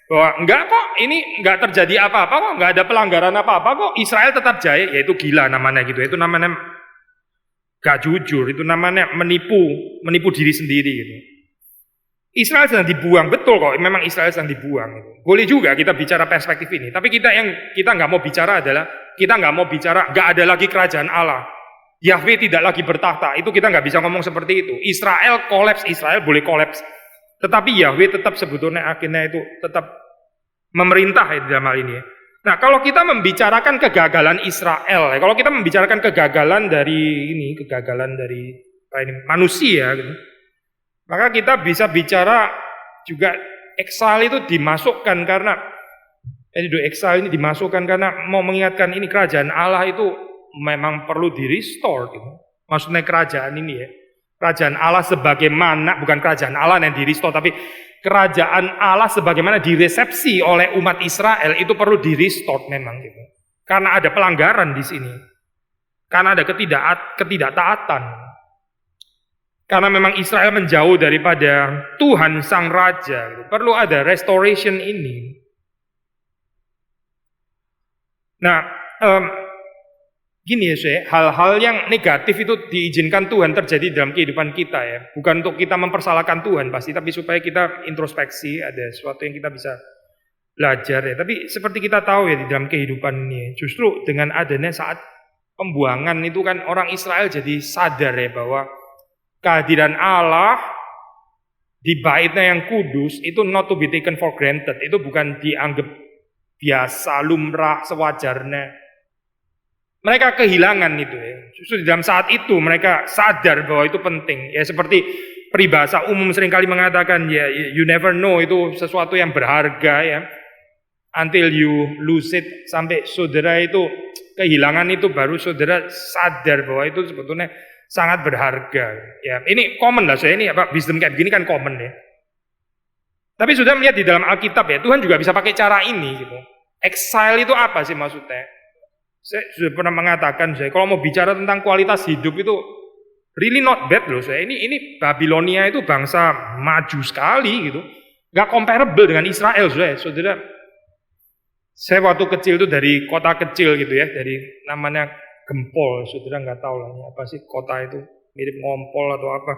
bahwa enggak kok ini nggak terjadi apa-apa kok, nggak ada pelanggaran apa-apa kok, Israel tetap jaya. Ya itu gila namanya gitu, itu namanya nggak jujur, itu namanya menipu diri sendiri gitu. Israel sedang dibuang, betul kok, memang Israel sedang dibuang. Gitu. Boleh juga kita bicara perspektif ini, tapi kita nggak mau bicara adalah kita nggak mau bicara nggak ada lagi kerajaan Allah. Yahweh tidak lagi bertahta, itu kita nggak bisa ngomong seperti itu. Israel kolaps, Israel boleh kolaps. Tetapi Yahweh tetap sebetulnya akhirnya itu tetap memerintah ya dalam hal ini. Nah, kalau kita membicarakan kegagalan Israel, kalau kita membicarakan kegagalan dari manusia, gitu, maka kita bisa bicara juga exile itu dimasukkan karena exile ini dimasukkan karena mau mengingatkan ini kerajaan Allah itu memang perlu di-restore gitu. Maksudnya kerajaan ini ya. Kerajaan Allah sebagaimana, bukan kerajaan Allah yang di-restore, tapi kerajaan Allah sebagaimana diresepsi oleh umat Israel itu perlu di-restore memang gitu. Karena ada pelanggaran di sini. Karena ada ketidaktaatan. Karena memang Israel menjauh daripada Tuhan Sang Raja. Gitu. Perlu ada restoration ini. Nah, gini ya saya, hal-hal yang negatif itu diizinkan Tuhan terjadi dalam kehidupan kita ya. Bukan untuk kita mempersalahkan Tuhan pasti, tapi supaya kita introspeksi, ada sesuatu yang kita bisa belajar ya. Tapi seperti kita tahu ya di dalam kehidupan ini, justru dengan adanya saat pembuangan itu kan orang Israel jadi sadar ya bahwa kehadiran Allah di baitnya yang kudus itu not to be taken for granted. Itu bukan dianggap biasa, lumrah, sewajarnya. Mereka kehilangan itu ya. Justru di dalam saat itu mereka sadar bahwa itu penting. Ya seperti peribahasa umum seringkali mengatakan ya you never know, itu sesuatu yang berharga ya. Until you lose it, sampai saudara itu kehilangan itu baru saudara sadar bahwa itu sebetulnya sangat berharga. Ya, ini common lah saya, ini wisdom kayak begini kan common ya. Tapi sudah melihat di dalam Alkitab ya, Tuhan juga bisa pakai cara ini gitu. Exile itu apa sih maksudnya? Saya sudah pernah mengatakan, kalau mau bicara tentang kualitas hidup itu really not bad loh. Ini Babilonia itu bangsa maju sekali gitu, nggak comparable dengan Israel. Saudara, saya waktu kecil itu dari kota kecil gitu ya, dari namanya Gempol. Saudara nggak tahu lah apa sih kota itu, mirip Ngompol atau apa.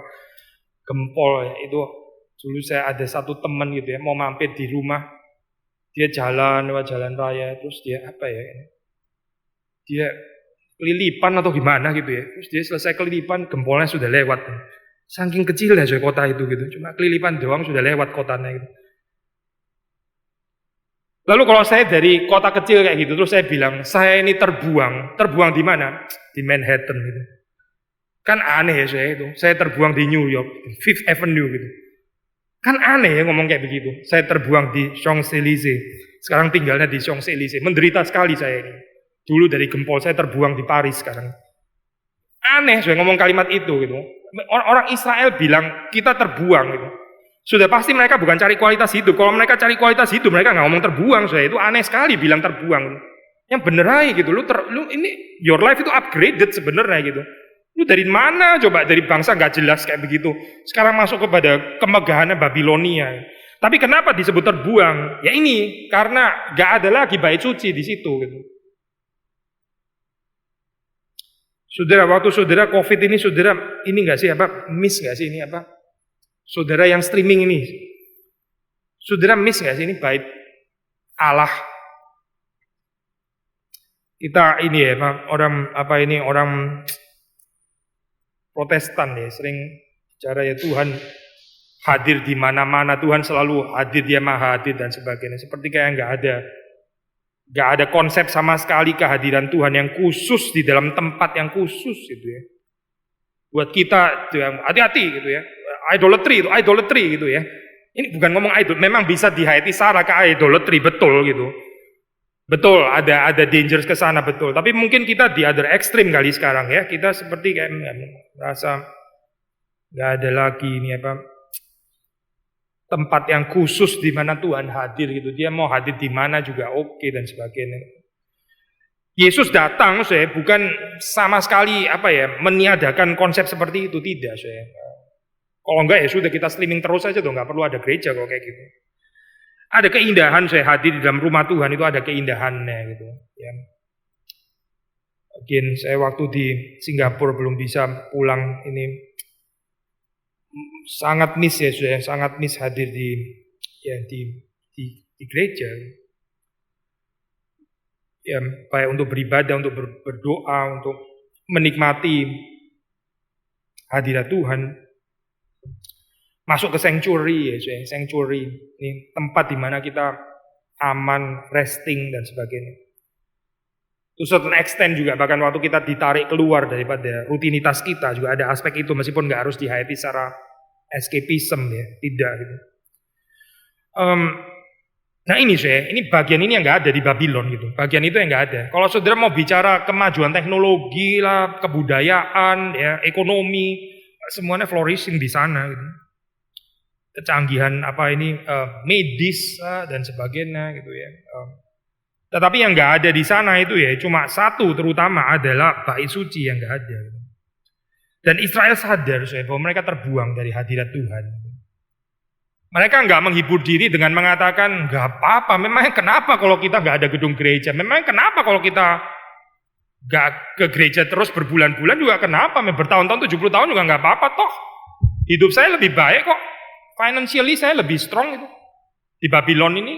Gempol ya, itu dulu saya ada satu teman gitu ya, mau mampir di rumah, dia lewat jalan raya, terus dia dia kelilipan atau gimana gitu ya. Terus dia selesai kelilipan, Gempolnya sudah lewat. Saking kecilnya kota itu gitu. Cuma kelilipan doang sudah lewat kotanya gitu. Lalu kalau saya dari kota kecil kayak gitu, terus saya bilang, saya ini terbuang. Terbuang di mana? Di Manhattan gitu. Kan aneh ya saya itu. Saya terbuang di New York, Fifth Avenue gitu. Kan aneh ya ngomong kayak begitu. Saya terbuang di Champs-Élysées. Sekarang tinggalnya di Champs-Élysées. Menderita sekali saya ini. Dulu dari Gempol saya terbuang di Paris sekarang. Aneh saya ngomong kalimat itu gitu. Orang Israel bilang kita terbuang gitu. Sudah pasti mereka bukan cari kualitas hidup. Kalau mereka cari kualitas hidup mereka nggak ngomong terbuang. Saya itu aneh sekali bilang terbuang. Yang bener aja gitu. Lu ini your life itu upgraded sebenarnya gitu. Lu dari mana coba, dari bangsa nggak jelas kayak begitu. Sekarang masuk kepada kemegahannya Babilonia. Tapi kenapa disebut terbuang? Ya ini karena nggak ada lagi bait suci di situ gitu. Saudara, waktu saudara COVID ini, saudara ini nggak sih miss nggak sih ini saudara yang streaming ini, saudara miss nggak sih ini bait Allah? Kita ini ya orang Protestan ya sering bicara ya Tuhan hadir di mana-mana, Tuhan selalu hadir, Dia maha hadir dan sebagainya. Seperti kayak nggak ada konsep sama sekali kehadiran Tuhan yang khusus di dalam tempat yang khusus gitu ya. Buat kita yang hati-hati gitu ya. Idolatry gitu ya. Ini bukan ngomong idol, memang bisa dihaiti Sarah ke idolatry, betul gitu. Betul, ada dangers ke sana betul. Tapi mungkin kita di other extreme kali sekarang ya. Kita seperti kayak merasa nggak ada lagi ini tempat yang khusus di mana Tuhan hadir gitu. Dia mau hadir di mana juga oke dan sebagainya. Yesus datang bukan sama sekali meniadakan konsep seperti itu, tidak Kalau enggak ya sudah kita streaming terus aja tuh, nggak perlu ada gereja kalau kayak gitu. Ada keindahan hadir di dalam rumah Tuhan, itu ada keindahannya gitu ya. Mungkin saya waktu di Singapura belum bisa pulang ini, sangat miss ya sangat miss hadir di gereja ya, baik untuk beribadah, untuk berdoa, untuk menikmati hadirat Tuhan. masuk ke sanctuary ya, sanctuary. Ini tempat di mana kita aman, resting dan sebagainya. To certain extent juga bahkan waktu kita ditarik keluar daripada rutinitas kita juga ada aspek itu meskipun nggak harus dihayati secara escapism ya, tidak gitu. Nah ini ini bagian ini yang nggak ada di Babylon gitu. Bagian itu yang nggak ada. Kalau saudara mau bicara kemajuan teknologi lah, kebudayaan, ya, ekonomi, semuanya flourishing di sana gitu. Kecanggihan medis dan sebagainya gitu ya. Tetapi yang nggak ada di sana itu ya cuma satu terutama adalah bait suci yang nggak ada. Gitu. Dan Israel sadar bahwa mereka terbuang dari hadirat Tuhan. Mereka nggak menghibur diri dengan mengatakan, nggak apa-apa, memang kenapa kalau kita nggak ada gedung gereja, memang kenapa kalau kita nggak ke gereja terus berbulan-bulan juga kenapa, bertahun-tahun 70 tahun juga nggak apa-apa toh, hidup saya lebih baik kok, financially saya lebih strong itu. Di Babylon ini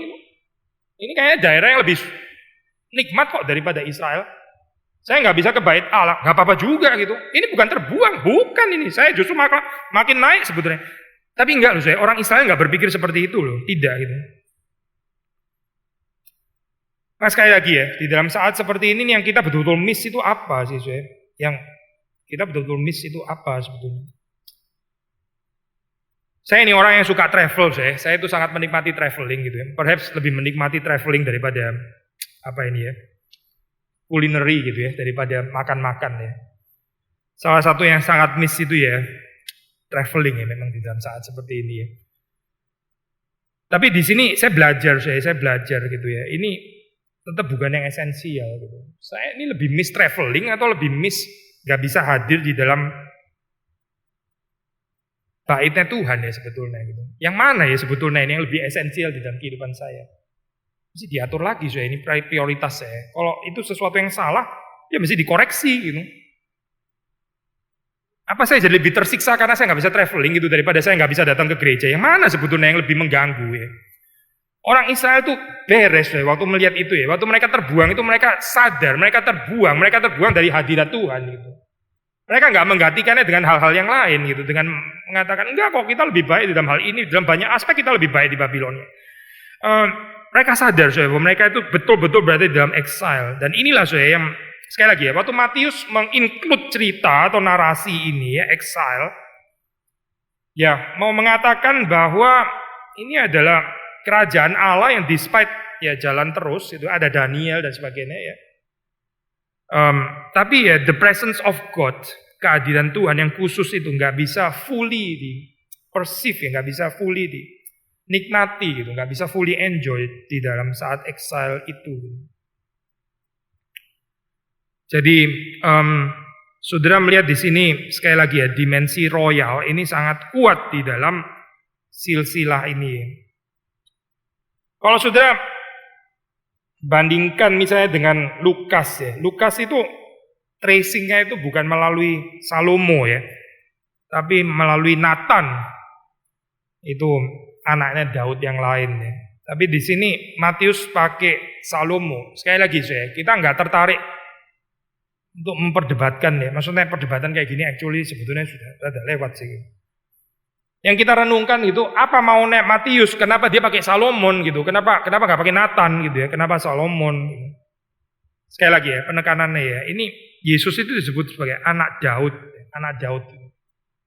kayaknya daerah yang lebih nikmat kok daripada Israel. Saya nggak bisa ke bait Allah, nggak apa-apa juga gitu. Ini bukan terbuang, bukan ini, saya justru makin naik sebetulnya. Tapi enggak loh, orang Israel enggak berpikir seperti itu loh, tidak gitu. Nah sekali lagi ya, di dalam saat seperti ini yang kita betul-betul miss itu apa sih, yang kita betul-betul miss itu apa sebetulnya? Saya ini orang yang suka travel, saya itu sangat menikmati traveling gitu ya. Perhaps lebih menikmati traveling daripada culinary gitu ya, daripada makan-makan ya. Salah satu yang sangat miss itu ya traveling ya memang di dalam saat seperti ini ya. Tapi di sini saya belajar gitu ya. Ini tetap bukan yang esensial gitu. Saya ini lebih miss traveling atau lebih miss gak bisa hadir di dalam baitnya Tuhan ya sebetulnya gitu. Yang mana ya sebetulnya ini yang lebih esensial di dalam kehidupan saya? Mesti diatur lagi ini prioritas saya. Kalau itu sesuatu yang salah, ya mesti dikoreksi gitu. Apa saya jadi lebih tersiksa karena saya nggak bisa traveling gitu daripada saya nggak bisa datang ke gereja? Yang mana sebetulnya yang lebih mengganggu ya? Orang Israel itu beres waktu melihat itu ya. Waktu mereka terbuang itu mereka sadar, mereka terbuang dari hadirat Tuhan gitu. Mereka nggak menggantikannya dengan hal-hal yang lain gitu, dengan mengatakan enggak kok kita lebih baik di dalam hal ini, dalam banyak aspek kita lebih baik di Babylon. Mereka sadar bahwa mereka itu betul-betul berada di dalam exile, dan inilah yang sekali lagi ya, waktu Matius menginclude cerita atau narasi ini ya, exile, ya mau mengatakan bahwa ini adalah kerajaan Allah yang despite ya jalan terus, itu ada Daniel dan sebagainya ya. Tapi ya the presence of God, kehadiran Tuhan yang khusus itu nggak bisa fully di perceive ya, nggak bisa fully dinikmati gitu, nggak bisa fully enjoy di dalam saat exile itu. Jadi saudara melihat di sini sekali lagi ya dimensi royal ini sangat kuat di dalam silsilah ini. Kalau saudara bandingkan misalnya dengan Lukas ya, Lukas itu tracingnya itu bukan melalui Salomo ya, tapi melalui Nathan, itu anaknya Daud yang lain ya. Tapi di sini Matius pakai Salomo. Sekali lagi kita nggak tertarik untuk memperdebatkan ya, maksudnya perdebatan kayak gini actually sebetulnya sudah rada lewat sih. Yang kita renungkan itu apa maunya Matius, kenapa dia pakai Salomon gitu, kenapa nggak pakai Nathan gitu ya, kenapa Salomon? Gitu. Sekali lagi ya penekanannya ya, ini Yesus itu disebut sebagai anak Daud.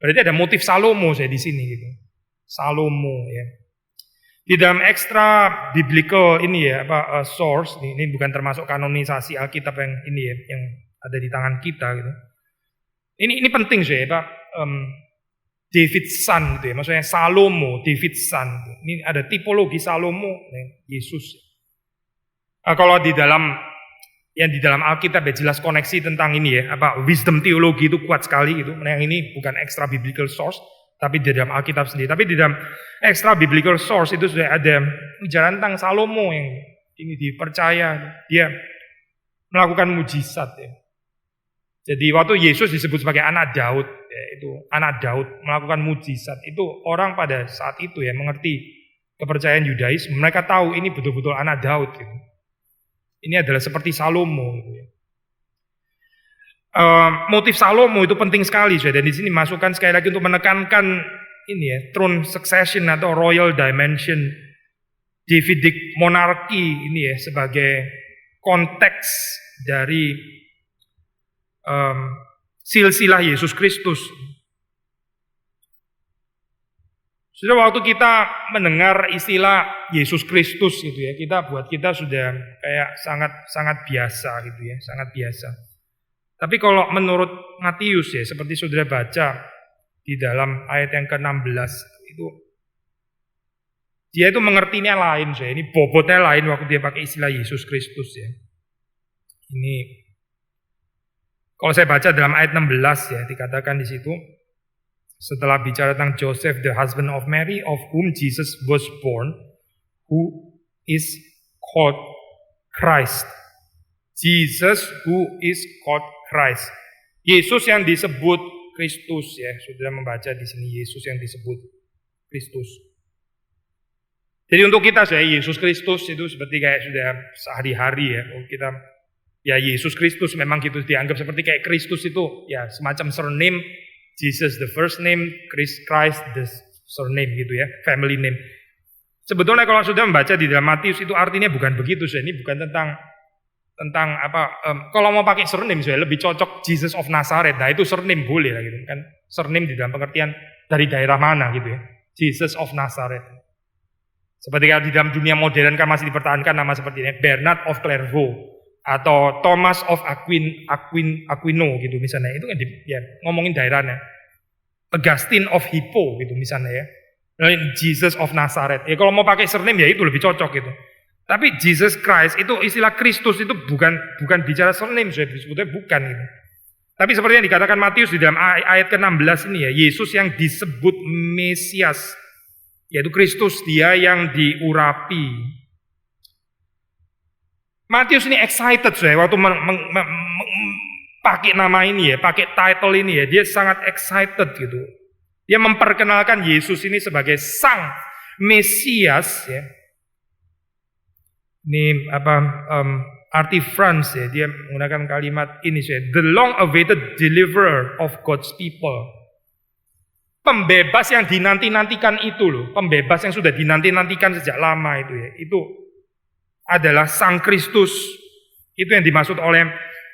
Berarti ada motif Salomo di sini gitu, Salomo ya. Di dalam ekstra biblical ini ya source ini bukan termasuk kanonisasi Alkitab yang ini ya, yang ada di tangan kita gitu. Ini penting ya Pak. David son gitu ya, maksudnya Salomo, David son. Ini ada tipologi Salomo, Yesus. Kalau di dalam Alkitab ya jelas koneksi tentang ini ya, wisdom teologi itu kuat sekali gitu. Yang ini bukan extra biblical source, tapi di dalam Alkitab sendiri. Tapi di dalam extra biblical source itu sudah ada bicara tentang Salomo yang ini dipercaya dia melakukan mujizat ya. Jadi waktu Yesus disebut sebagai anak Daud, ya, itu anak Daud melakukan mujizat, itu orang pada saat itu ya mengerti kepercayaan Yudais, mereka tahu ini betul-betul anak Daud. Gitu. Ini adalah seperti Salomo. Gitu ya. Motif Salomo itu penting sekali, dan di sini masukkan sekali lagi untuk menekankan ini ya, throne succession atau royal dimension, Davidic monarki ini ya sebagai konteks dari silsilah Yesus Kristus. Sudah waktu kita mendengar istilah Yesus Kristus gitu ya, buat kita sudah kayak sangat biasa gitu ya, sangat biasa. Tapi kalau menurut Matius ya, seperti saudara baca di dalam ayat yang ke-16 itu, dia itu mengertinya lain, saya ini bobotnya lain waktu dia pakai istilah Yesus Kristus ya. Ini kalau saya baca dalam ayat 16 ya, dikatakan di situ, setelah bicara tentang Joseph, the husband of Mary, of whom Jesus was born, who is called Christ. Jesus who is called Christ. Yesus yang disebut Kristus ya, sudah membaca di sini Yesus yang disebut Kristus. Jadi untuk kita saya Yesus Kristus itu seperti kayak sudah sehari-hari ya, kita ya Yesus Kristus memang gitu dianggap seperti kayak Kristus itu ya semacam surname. Jesus the first name, Christ the surname gitu ya, family name. Sebetulnya kalau sudah membaca di dalam Matius itu artinya bukan begitu, saya ini bukan tentang apa. Kalau mau pakai surname saya lebih cocok Jesus of Nazareth. Nah itu surname boleh lah gitu kan. Surname di dalam pengertian dari daerah mana gitu ya. Jesus of Nazareth. Seperti kalau di dalam dunia modern kan masih dipertahankan nama seperti ini, Bernard of Clairvaux atau Thomas of Aquino gitu misalnya, itu kan ya ngomongin daerahnya. Augustine of Hippo gitu misalnya ya. Jesus of Nazareth. Ya kalau mau pakai surname ya itu lebih cocok gitu. Tapi Jesus Christ itu istilah Kristus itu bukan bicara surname, sebetulnya bukan gitu. Tapi seperti yang dikatakan Matius di dalam ayat ke-16 ini ya, Yesus yang disebut Mesias, yaitu Kristus, dia yang diurapi. Matius ini excited saya waktu pakai nama ini ya, pakai title ini ya, dia sangat excited gitu. Dia memperkenalkan Yesus ini sebagai Sang Mesias ya. Ini arti Frans ya, dia menggunakan kalimat ini saya, the long awaited deliverer of God's people. Pembebas yang dinanti-nantikan itu loh, pembebas yang sudah dinanti-nantikan sejak lama itu ya, itu adalah Sang Kristus. Itu yang dimaksud oleh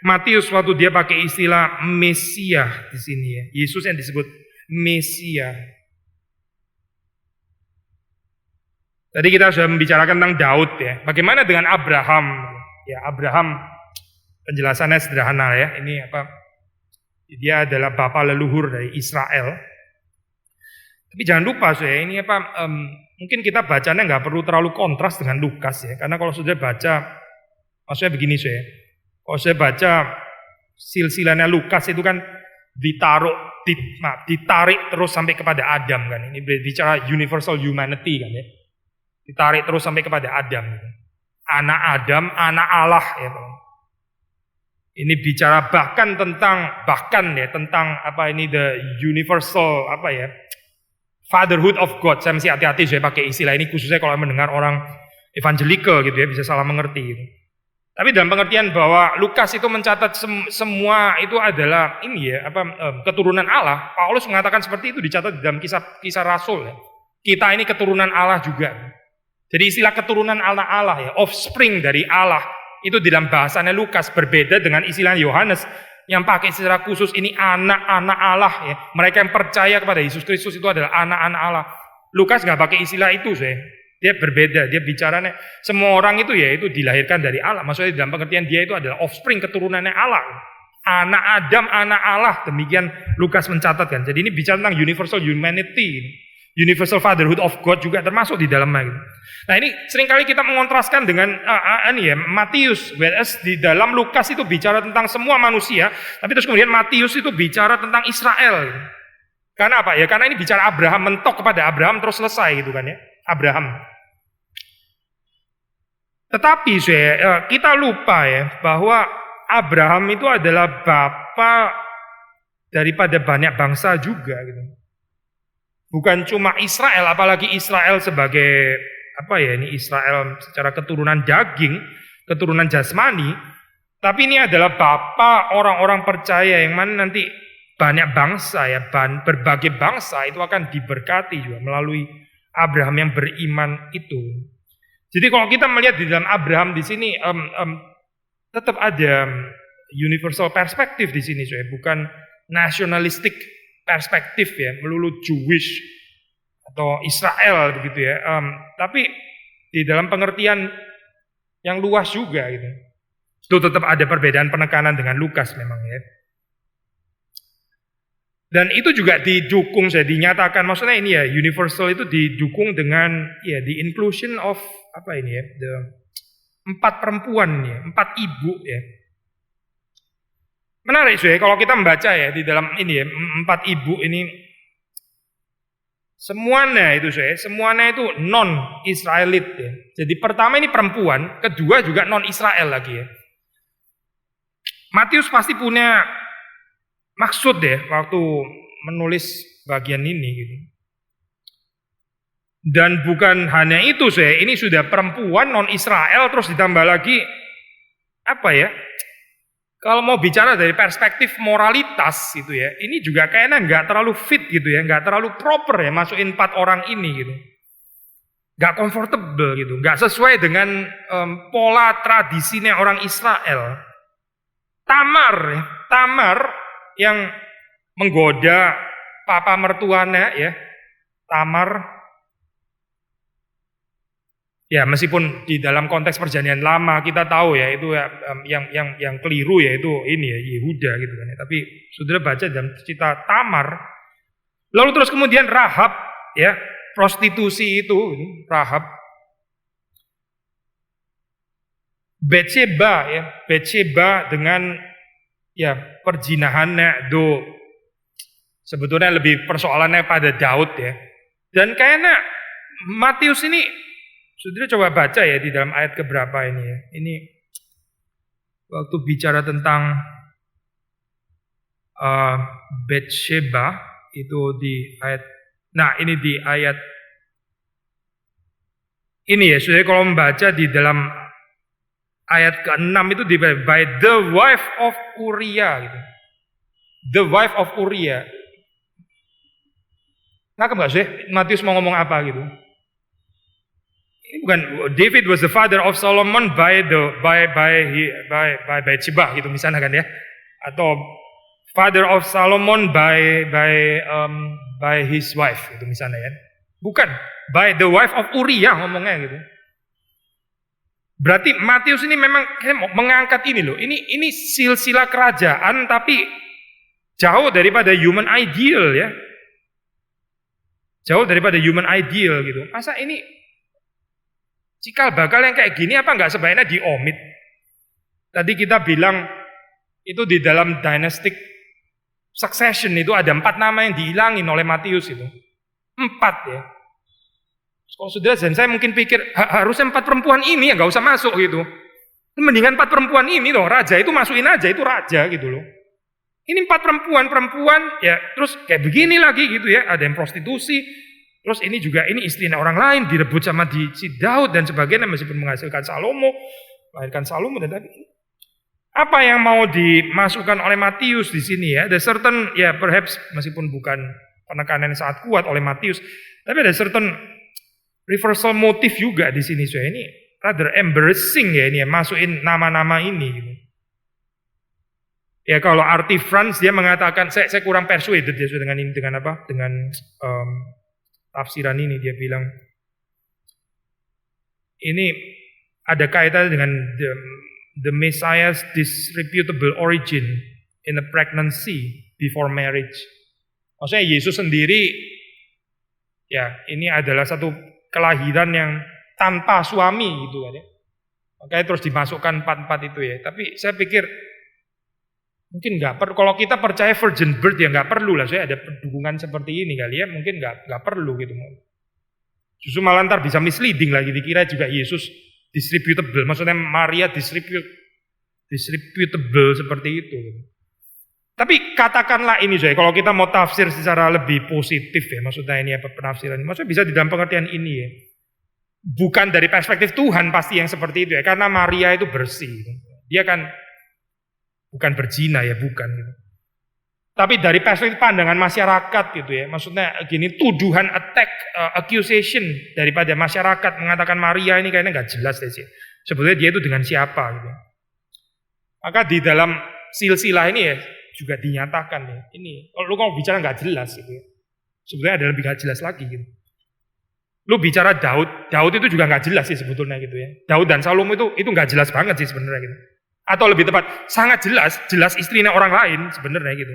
Matius waktu dia pakai istilah Mesias di sini ya. Yesus yang disebut Mesias. Tadi kita sudah membicarakan tentang Daud ya. Bagaimana dengan Abraham? Ya, Abraham penjelasannya sederhana ya. Ini apa? Dia adalah bapa leluhur dari Israel. Tapi jangan lupa saya ini apa? Mungkin kita bacanya nggak perlu terlalu kontras dengan Lukas ya, karena kalau sudah baca, maksudnya begini saya, kalau saya baca silsilahnya Lukas itu kan ditarik terus sampai kepada Adam kan, ini bicara universal humanity kan ya, ditarik terus sampai kepada Adam, anak Adam, anak Allah ya. Ini bicara bahkan tentang apa ini the universal apa ya, fatherhood of God. Saya mesti hati-hati saya pakai istilah ini khususnya kalau mendengar orang evangelical gitu ya, bisa salah mengerti gitu. Tapi dalam pengertian bahwa Lukas itu mencatat semua itu adalah ini ya, keturunan Allah. Paulus mengatakan seperti itu dicatat di dalam kisah Rasul ya. Kita ini keturunan Allah juga. Jadi istilah keturunan Allah ya, offspring dari Allah itu di dalam bahasanya Lukas berbeda dengan istilah Yohanes yang pakai secara khusus ini anak-anak Allah ya. Mereka yang percaya kepada Yesus Kristus itu adalah anak-anak Allah. Lukas nggak pakai istilah itu saya. Dia berbeda, dia bicaranya semua orang itu ya itu dilahirkan dari Allah. Maksudnya dalam pengertian dia itu adalah offspring keturunannya Allah. Anak Adam, anak Allah. Demikian Lukas mencatatkan. Jadi ini bicara tentang universal humanity. Universal fatherhood of God juga termasuk di dalamnya. Nah ini seringkali kita mengontraskan dengan Matius, whereas di dalam Lukas itu bicara tentang semua manusia, tapi terus kemudian Matius itu bicara tentang Israel. Karena apa ya? Karena ini bicara Abraham, mentok kepada Abraham terus selesai gitu kan ya, Abraham. Tetapi kita lupa ya bahwa Abraham itu adalah bapa daripada banyak bangsa juga gitu. Bukan cuma Israel, apalagi Israel sebagai ini Israel secara keturunan daging, keturunan jasmani, tapi ini adalah bapa orang-orang percaya yang mana nanti banyak bangsa ya, berbagai bangsa itu akan diberkati juga melalui Abraham yang beriman itu. Jadi kalau kita melihat di dalam Abraham di sini tetap ada universal perspektif di sini, bukan nasionalistik perspektif ya, melulu Jewish atau Israel begitu ya. Tapi di dalam pengertian yang luas juga gitu. Itu tetap ada perbedaan penekanan dengan Lukas memang ya. Dan itu juga didukung, dinyatakan, maksudnya ini ya, universal itu didukung dengan ya the inclusion of apa ini ya, the 4 perempuan ini, 4 ibu ya. Menarik kalau kita membaca ya di dalam ini ya, 4 ibu ini semuanya itu semuanya itu non Israelit ya. Jadi pertama ini perempuan, kedua juga non Israel lagi ya. Matius pasti punya maksud ya waktu menulis bagian ini gitu. Dan bukan hanya itu ini sudah perempuan non Israel terus ditambah lagi apa ya? Kalau mau bicara dari perspektif moralitas gitu ya, ini juga kayaknya nggak terlalu fit gitu ya, nggak terlalu proper ya masukin 4 orang ini gitu, nggak comfortable gitu, nggak sesuai dengan pola tradisinya orang Israel. Tamar yang menggoda papa mertuanya ya, Tamar. Ya meskipun di dalam konteks perjanjian lama kita tahu ya itu ya, yang keliru ya itu ini ya Yehuda gitu kan ya. Tapi saudara baca dalam cerita Tamar, lalu terus kemudian Rahab ya, prostitusi itu Rahab, Betsheba dengan ya perjinahannya sebetulnya lebih persoalannya pada Daud ya. Dan kayaknya Matius ini, saudara coba baca ya di dalam ayat keberapa ini ya. Ini waktu bicara tentang Betsheba itu di ayat, nah ini di ayat ini ya, saudara kalau membaca di dalam ayat ke-6 itu di by the wife of Uriah gitu. The wife of Uriah. Nggak sih Matius mau ngomong apa gitu? Ini bukan David was the father of Solomon by Bathsheba gitu misalnya kan ya, atau father of Solomon by his wife gitu misalnya ya, bukan by the wife of Uriah ngomongnya gitu. Berarti Matius ini memang mengangkat ini loh, ini silsilah kerajaan tapi jauh daripada human ideal ya, jauh daripada human ideal gitu. Masa ini cikal bakal yang kayak gini apa nggak sebaiknya diomit? Tadi kita bilang itu di dalam dynastic succession itu ada 4 nama yang dihilangin oleh Matius itu. 4 ya. Kalau saudara dan saya mungkin pikir harusnya 4 perempuan ini ya nggak usah masuk gitu. Mendingan 4 perempuan ini loh, raja itu masukin aja, itu raja gitu loh. Ini 4 perempuan ya terus kayak begini lagi gitu ya, ada yang prostitusi. Terus ini juga ini istrinya orang lain direbut sama si Daud dan sebagainya meskipun menghasilkan Salomo, melahirkan Salomo dan tadi. Apa yang mau dimasukkan oleh Matius di sini ya? Ada certain ya perhaps meskipun bukan penekanan yang sangat kuat oleh Matius, tapi ada certain reversal motif juga di sini. So ini rather embarrassing ya ini ya, masukin nama-nama ini gitu. Ya kalau Arti Franz dia mengatakan saya kurang persuaded ya dengan apa? Dengan tafsiran ini, dia bilang ini ada kaitannya dengan the Messiah's disreputable origin in a pregnancy before marriage. Maksudnya Yesus sendiri ya ini adalah satu kelahiran yang tanpa suami gitu kan ya. Makanya terus dimasukkan 4 itu ya. Tapi saya pikir mungkin nggak perlu, kalau kita percaya virgin birth ya nggak perlu lah, saya ada dukungan seperti ini kali ya, mungkin nggak perlu gitu. Justru malah ntar bisa misleading lagi, dikira juga Yesus disreputable, maksudnya Maria disreputable seperti itu. Tapi katakanlah ini kalau kita mau tafsir secara lebih positif ya, maksudnya ini apa penafsiran, maksudnya bisa di dalam pengertian ini ya, bukan dari perspektif Tuhan pasti yang seperti itu ya, karena Maria itu bersih, dia kan bukan berzina ya, bukan gitu. Tapi dari perspektif pandangan masyarakat gitu ya, maksudnya gini, tuduhan, attack, accusation daripada masyarakat mengatakan Maria ini kayaknya nggak jelas deh sih. Sebetulnya dia itu dengan siapa gitu. Maka di dalam silsilah ini ya juga dinyatakan ya, ini kalau lu mau bicara nggak jelas gitu ya. Sebetulnya ada lebih nggak jelas lagi gitu. Lu bicara Daud itu juga nggak jelas sih sebetulnya gitu ya. Daud dan Salomo itu nggak jelas banget sih sebenarnya gitu. Atau lebih tepat, sangat jelas istrinya orang lain sebenarnya gitu.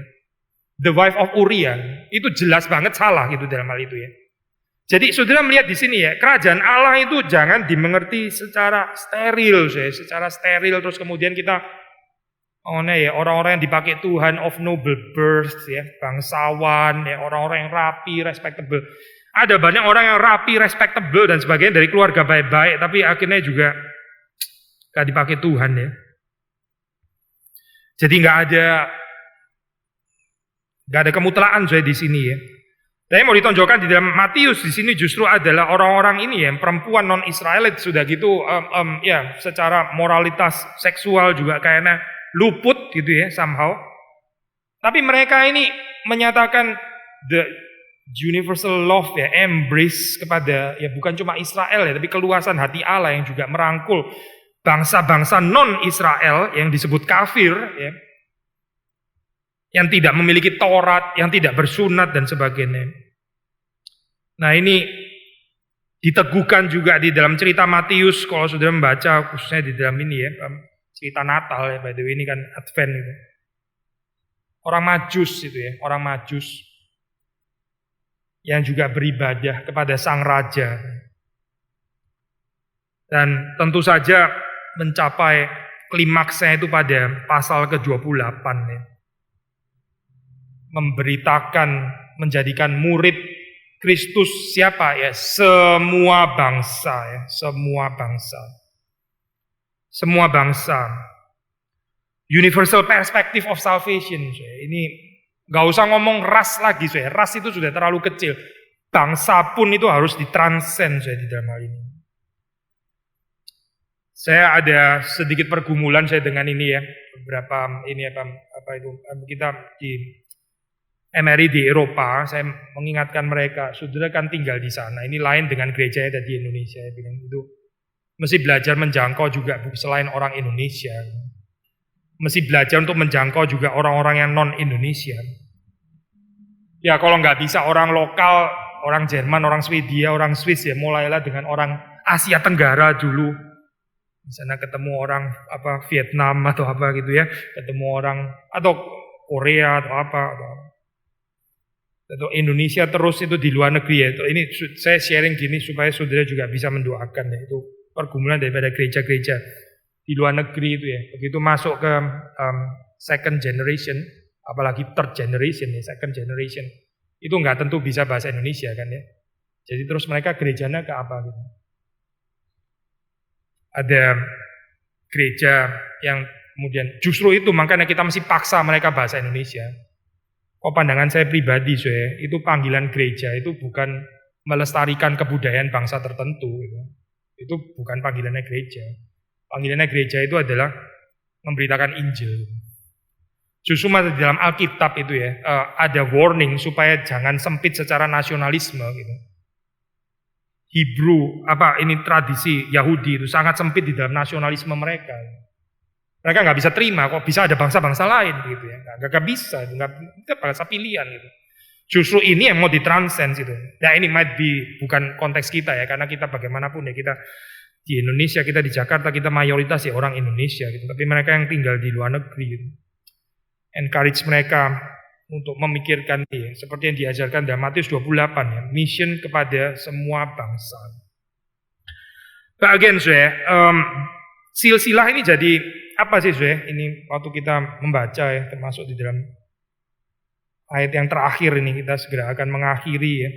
The wife of Uriah itu jelas banget salah gitu dalam hal itu ya. Jadi saudara melihat di sini ya, kerajaan Allah itu jangan dimengerti secara steril, secara steril terus kemudian kita ya orang-orang yang dipakai Tuhan of noble birth ya, bangsawan ya, orang-orang yang rapi, respectable. Ada banyak orang yang rapi, respectable dan sebagainya dari keluarga baik-baik, tapi akhirnya juga gak dipakai Tuhan ya. Jadi nggak ada kemutlaan saya di sini ya. Tapi mau ditonjolkan di dalam Matius di sini justru adalah orang-orang ini ya, perempuan non Israelit sudah gitu ya secara moralitas seksual juga kayaknya luput gitu ya somehow. Tapi mereka ini menyatakan the universal love ya, embrace kepada ya bukan cuma Israel ya, tapi keluasan hati Allah yang juga merangkul bangsa-bangsa non Israel yang disebut kafir ya. Yang tidak memiliki Taurat, yang tidak bersunat dan sebagainya. Nah ini diteguhkan juga di dalam cerita Matius kalau sudah membaca khususnya di dalam ini ya, cerita Natal ya, by the way ini kan Advent gitu. Orang Majus itu ya, orang Majus yang juga beribadah kepada Sang Raja. Dan tentu saja mencapai klimaksnya itu pada pasal ke-28 ya. Memberitakan, menjadikan murid Kristus siapa ya? Semua bangsa ya, semua bangsa. Semua bangsa. Universal perspective of salvation. Ini gak usah ngomong ras lagi, ras itu sudah terlalu kecil. Bangsa pun itu harus ditranscend di dalam hal ini. Saya ada sedikit pergumulan saya dengan ini ya, beberapa ini apa itu kita di MRI di Eropa, saya mengingatkan mereka, saudara kan tinggal di sana, ini lain dengan gereja yang ada di Indonesia, saya bilang itu mesti belajar menjangkau juga selain orang Indonesia, mesti belajar untuk menjangkau juga orang-orang yang non Indonesia. Ya kalau nggak bisa orang lokal, orang Jerman, orang Swedia, orang Swiss ya mulailah dengan orang Asia Tenggara dulu. Di sana ketemu orang Vietnam atau apa gitu ya, ketemu orang atau Korea atau apa atau Indonesia terus itu di luar negeri ya. Ini saya sharing gini supaya saudara juga bisa mendoakan ya, itu pergumulan daripada gereja-gereja di luar negeri itu ya. Begitu masuk ke second generation, apalagi third generation ya, second generation itu nggak tentu bisa bahasa Indonesia kan ya. Jadi terus mereka gerejanya ke apa gitu. Ada gereja yang kemudian justru itu makanya kita mesti paksa mereka bahasa Indonesia. Pandangan saya pribadi itu panggilan gereja itu bukan melestarikan kebudayaan bangsa tertentu gitu. Itu bukan panggilannya gereja. Panggilannya gereja itu adalah memberitakan Injil. Justru di dalam Alkitab itu ya ada warning supaya jangan sempit secara nasionalisme gitu. Hebrew ini tradisi Yahudi itu sangat sempit di dalam nasionalisme mereka. Mereka nggak bisa terima kok bisa ada bangsa-bangsa lain gitu ya, nggak bisa, nggak bangsa pilihan gitu. Justru ini yang mau ditranscend gitu. Nah ini might be bukan konteks kita ya, karena kita bagaimanapun ya kita di Indonesia, kita di Jakarta, kita mayoritas ya orang Indonesia gitu. Tapi mereka yang tinggal di luar negeri gitu. Encourage mereka untuk memikirkan ya, seperti yang diajarkan dalam Matius 28 ya, mission kepada semua bangsa. Bagian silsilah ini jadi apa sih ini waktu kita membaca ya, termasuk di dalam ayat yang terakhir ini kita segera akan mengakhiri ya.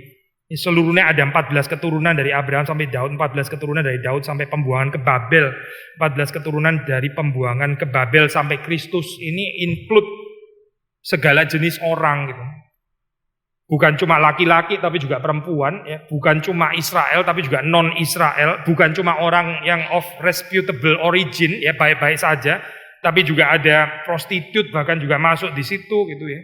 Ini seluruhnya ada 14 keturunan dari Abraham sampai Daud, 14 keturunan dari Daud sampai pembuangan ke Babel, 14 keturunan dari pembuangan ke Babel sampai Kristus. Ini include segala jenis orang gitu. Bukan cuma laki-laki tapi juga perempuan ya, bukan cuma Israel tapi juga non-Israel, bukan cuma orang yang of reputable origin ya baik-baik saja, tapi juga ada prostitut bahkan juga masuk di situ gitu ya.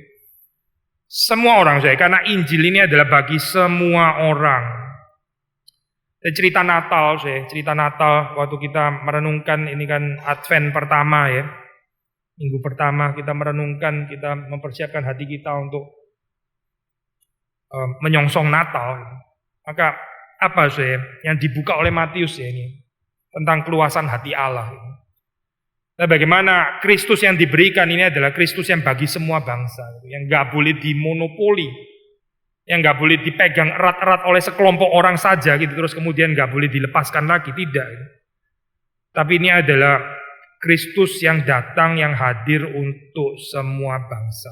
Semua orang, saya, karena Injil ini adalah bagi semua orang. Dan cerita Natal, cerita Natal waktu kita merenungkan ini kan Advent pertama ya. Minggu pertama kita merenungkan, kita mempersiapkan hati kita untuk menyongsong Natal. Maka apa yang dibuka oleh Matius ya ini tentang keluasan hati Allah. Nah, bagaimana Kristus yang diberikan ini adalah Kristus yang bagi semua bangsa, yang nggak boleh dimonopoli, yang nggak boleh dipegang erat-erat oleh sekelompok orang saja gitu, terus kemudian nggak boleh dilepaskan lagi, tidak. Tapi ini adalah Kristus yang datang, yang hadir untuk semua bangsa.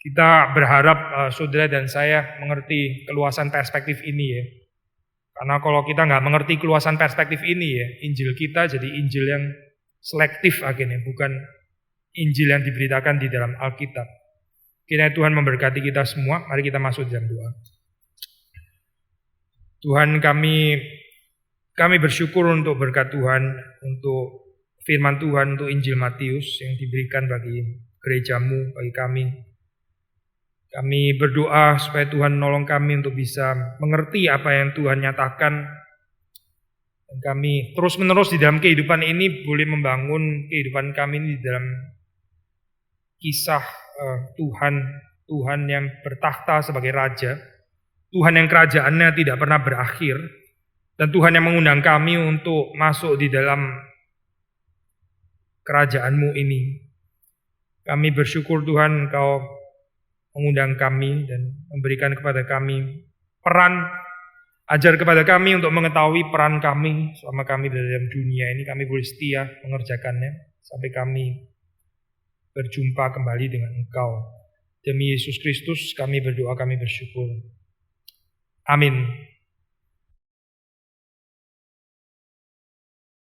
Kita berharap saudara dan saya mengerti keluasan perspektif ini ya. Karena kalau kita nggak mengerti keluasan perspektif ini ya, Injil kita jadi Injil yang selektif akhirnya, bukan Injil yang diberitakan di dalam Alkitab. Kiranya Tuhan memberkati kita semua. Mari kita masuk dalam doa. Tuhan, kami bersyukur untuk berkat Tuhan, untuk firman Tuhan, untuk Injil Matius yang diberikan bagi gerejamu, bagi kami. Kami berdoa supaya Tuhan menolong kami untuk bisa mengerti apa yang Tuhan nyatakan. Dan kami terus-menerus di dalam kehidupan ini boleh membangun kehidupan kami ini di dalam kisah Tuhan yang bertakhta sebagai Raja, Tuhan yang kerajaannya tidak pernah berakhir, dan Tuhan yang mengundang kami untuk masuk di dalam kerajaan-Mu ini. Kami bersyukur Tuhan Engkau mengundang kami dan memberikan kepada kami peran. Ajar kepada kami untuk mengetahui peran kami selama kami berada dalam dunia ini. Kami boleh setia mengerjakannya sampai kami berjumpa kembali dengan Engkau. Demi Yesus Kristus kami berdoa, kami bersyukur. Amin.